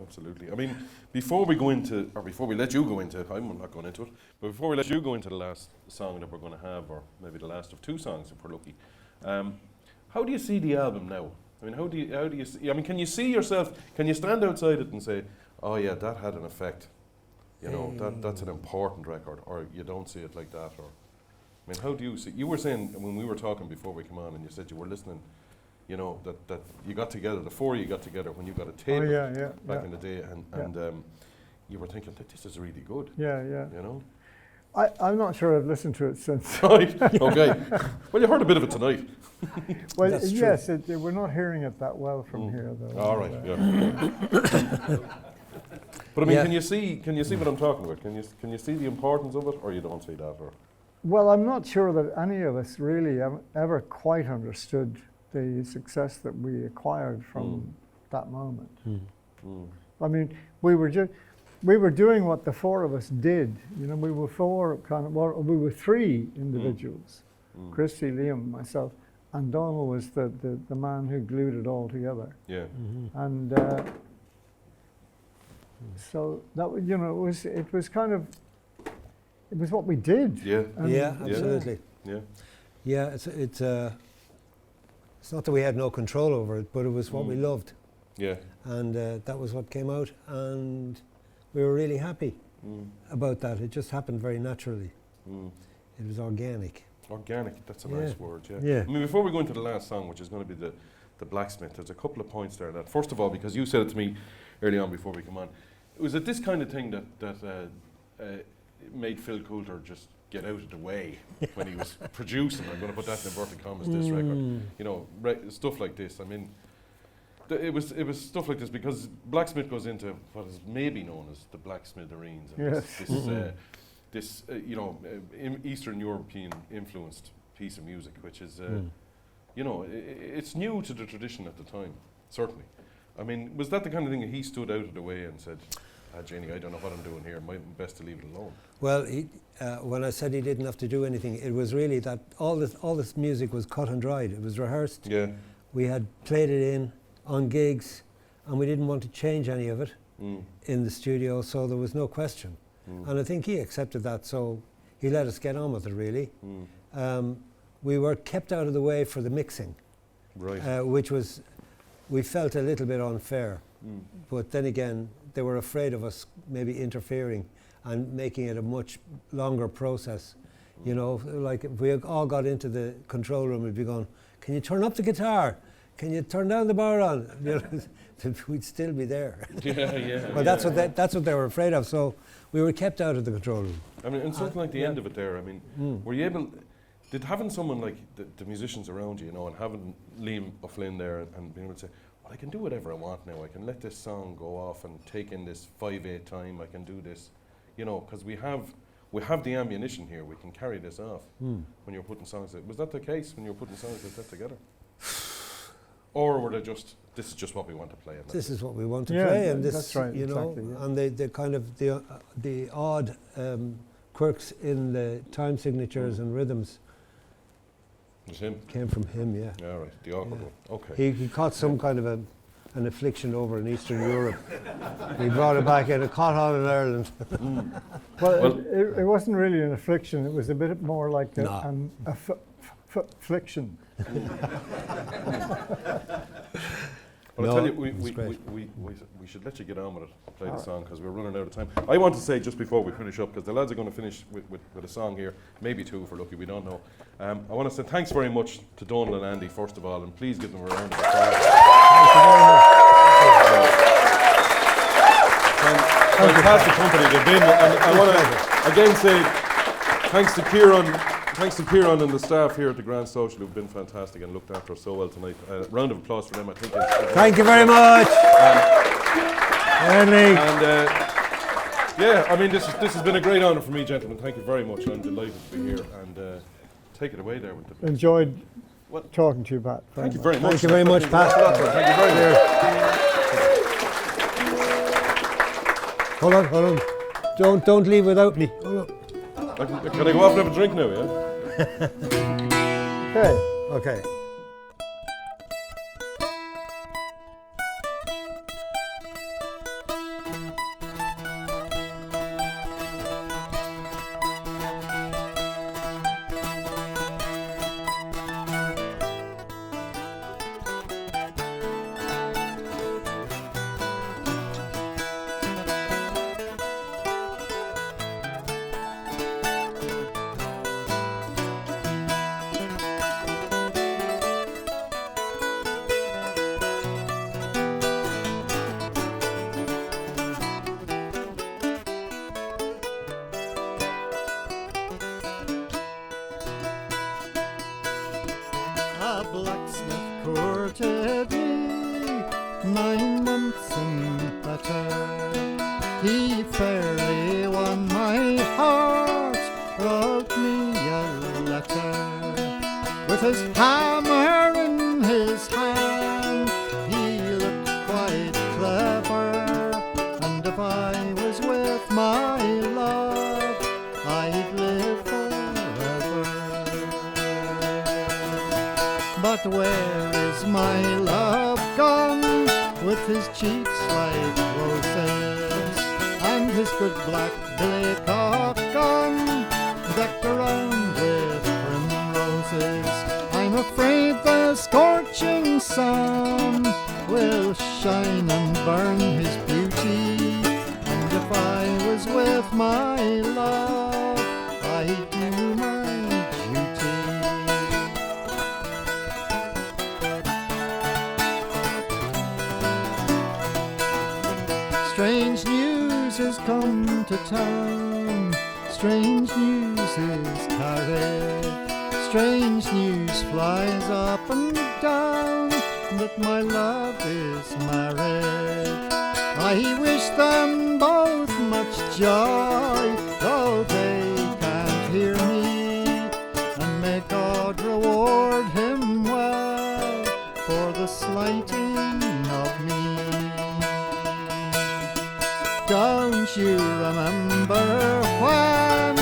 absolutely. I mean, before we let you go into it, I'm not going into it, but before we let you go into the last song that we're going to have, or maybe the last of two songs if we're lucky, how do you see the album now? I mean, how do you see, I mean, can you see yourself, can you stand outside it and say, oh yeah, that had an effect, you know, that's an important record, or you don't see it like that, or, I mean, how do you see, you were saying when we were talking before we came on, and you said you were listening, you know, that you got together, the four of you got together when you got a tape back in the day, and you were thinking, this is really good. Yeah. You know? I'm not sure I've listened to it since. Right, okay. Well, you heard a bit of it tonight. Well, yes, we're not hearing it that well from here, though. All right, But I mean, can you see what I'm talking about? Can you see the importance of it, or you don't see that, or? Well, I'm not sure that any of us really ever quite understood the success that we acquired from that moment. I mean, we were doing what the four of us did. You know, we were three individuals: Christy, Liam, myself, and Donal was the man who glued it all together. Yeah. And so that, you know, it was what we did. Yeah. Absolutely. Yeah. It's not that we had no control over it, but it was what we loved. Yeah. And that was what came out, and we were really happy about that. It just happened very naturally. It was organic. Organic, that's a nice word, Yeah. I mean, before we go into the last song, which is going to be the Blacksmith, there's a couple of points there that, first of all, because you said it to me early on before we come on, was it this kind of thing that made Phil Coulter just get out of the way when he was producing, I'm going to put that in inverted commas, this record, you know, stuff like this. I mean, it was stuff like this because Blacksmith goes into what is maybe known as the Black Smithereens, and this you know, Eastern European influenced piece of music, which is, you know, it's new to the tradition at the time, certainly. I mean, was that the kind of thing that he stood out of the way and said, Janie, I don't know what I'm doing here, might be best to leave it alone? Well, when I said he didn't have to do anything, it was really that all this music was cut and dried. It was rehearsed. Yeah. We had played it in on gigs, and we didn't want to change any of it in the studio, so there was no question. And I think he accepted that, so he let us get on with it, really. We were kept out of the way for the mixing, which was, we felt a little bit unfair. But then again, they were afraid of us maybe interfering and making it a much longer process. You know, like if we all got into the control room, we'd be going, can you turn up the guitar? Can you turn down the bar on? You know, we'd still be there. But that's what they were afraid of. So we were kept out of the control room. I mean, and something like the end of it there, I mean, were you able, did having someone like the musicians around you, you know, and having Liam O'Flynn there and being able to say, well, I can do whatever I want now. I can let this song go off and take in this 5/8 time. I can do this, you know, because we have we have the ammunition here, we can carry this off when you're putting songs. Was that the case when you were putting songs like that together? Or were they just, this is just what we want to play? This is what we want to Yeah, play, and this, that's right, you know, exactly, yeah. and the kind of the odd quirks in the time signatures and rhythms It was him? came from him. Yeah, Yeah, right, the awkward one. Okay. he caught some kind of an affliction over in Eastern Europe. He brought it back in. It caught on in Ireland. Well, it wasn't really an affliction. It was a bit more like No. a affliction. Well, No, I tell you, it's great. we should let you get on with it, play the song, because we're running out of time. I want to say, just before we finish up, because the lads are going to finish with a song here, maybe two if we're lucky, we don't know. I want to say thanks very much to Donal and Andy, first of all, and please give them a round of applause. Thank you very much. Fantastic company they've been, and I want to again say thanks to Kieran and the staff here at the Grand Social who've been fantastic and looked after us so well tonight. Round of applause for them, I think. Thank you very much. Andy. And yeah, I mean, this has been a great honour for me, gentlemen. Thank you very much. I'm delighted to be here, and take it away there with the. Enjoyed talking to you, Pat. Thank you very much. Thank you very much, Pat. Thank you very much. Hold on. Don't leave without me. Hold on. Can I go off and have a drink now? Yeah. Okay. Okay. A blacksmith courted me 9 months and better. He fairly won my heart, wrote me a letter. With his hammer in his hand, he looked quite clever. And if I was with my love, I'd live forever. But where is my love gone, with his cheeks like roses, and his good black billycock gun, decked around with primroses? I'm afraid the scorching sun will shine and burn his beauty, and if I was with my love, I'd do my duty. Strange news has come to town, strange news is carried, strange news flies up and down, that my love is married. I wish them both much joy, though they can't hear me, and may God reward him well for the slighting of me. Don't you remember when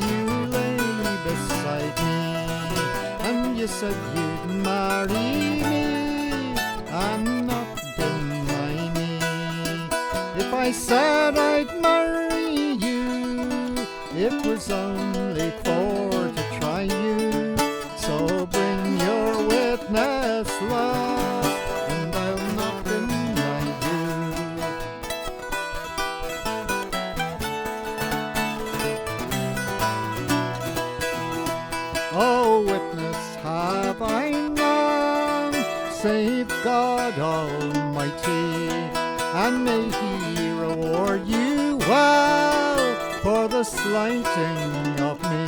you lay beside me, and you said you'd marry me and not deny me? If I said I'd marry you, it was only for to try you. So bring your witness, love, and I'll not deny you. Oh, witness have I none, save God Almighty, and may He reward you well for the slighting of me.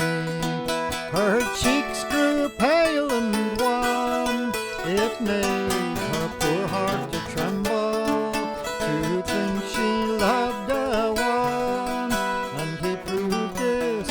Her cheeks grew pale and wan, it made her poor heart to tremble, to think she loved a one, and he proved this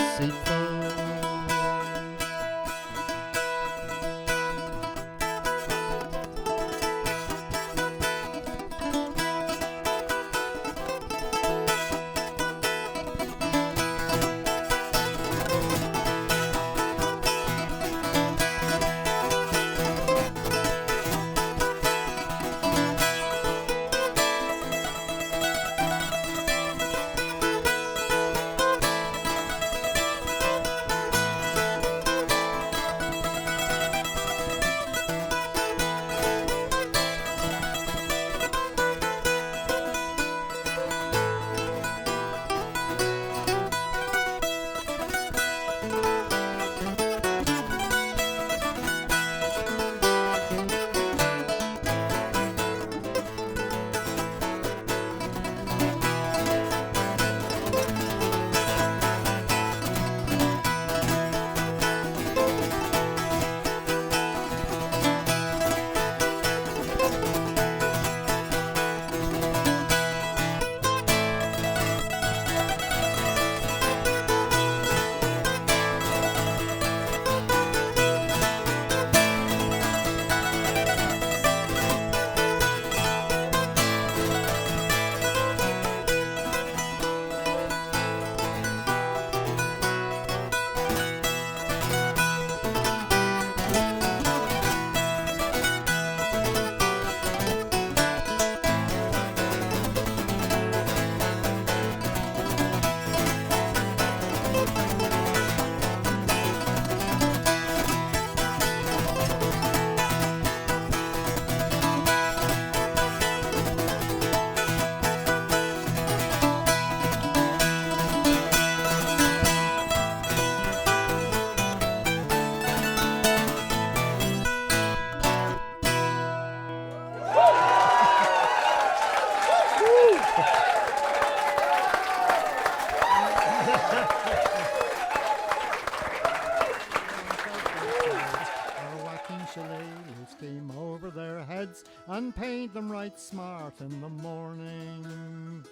shillelaghs came over their heads and paid them right smart in the morning.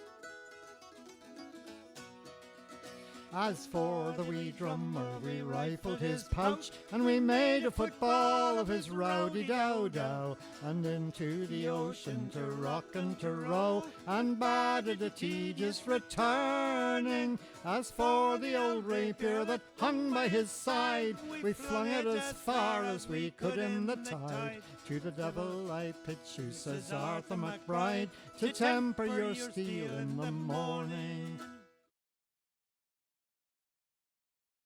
As for the wee drummer, we rifled his pouch, and we made a football of his rowdy dow, and into the ocean to rock and to row, and bade the tedious returning. As for the old rapier that hung by his side, we flung it as far as we could in the tide. To the devil I pitch you, says Arthur MacBride, to temper your steel in the morning.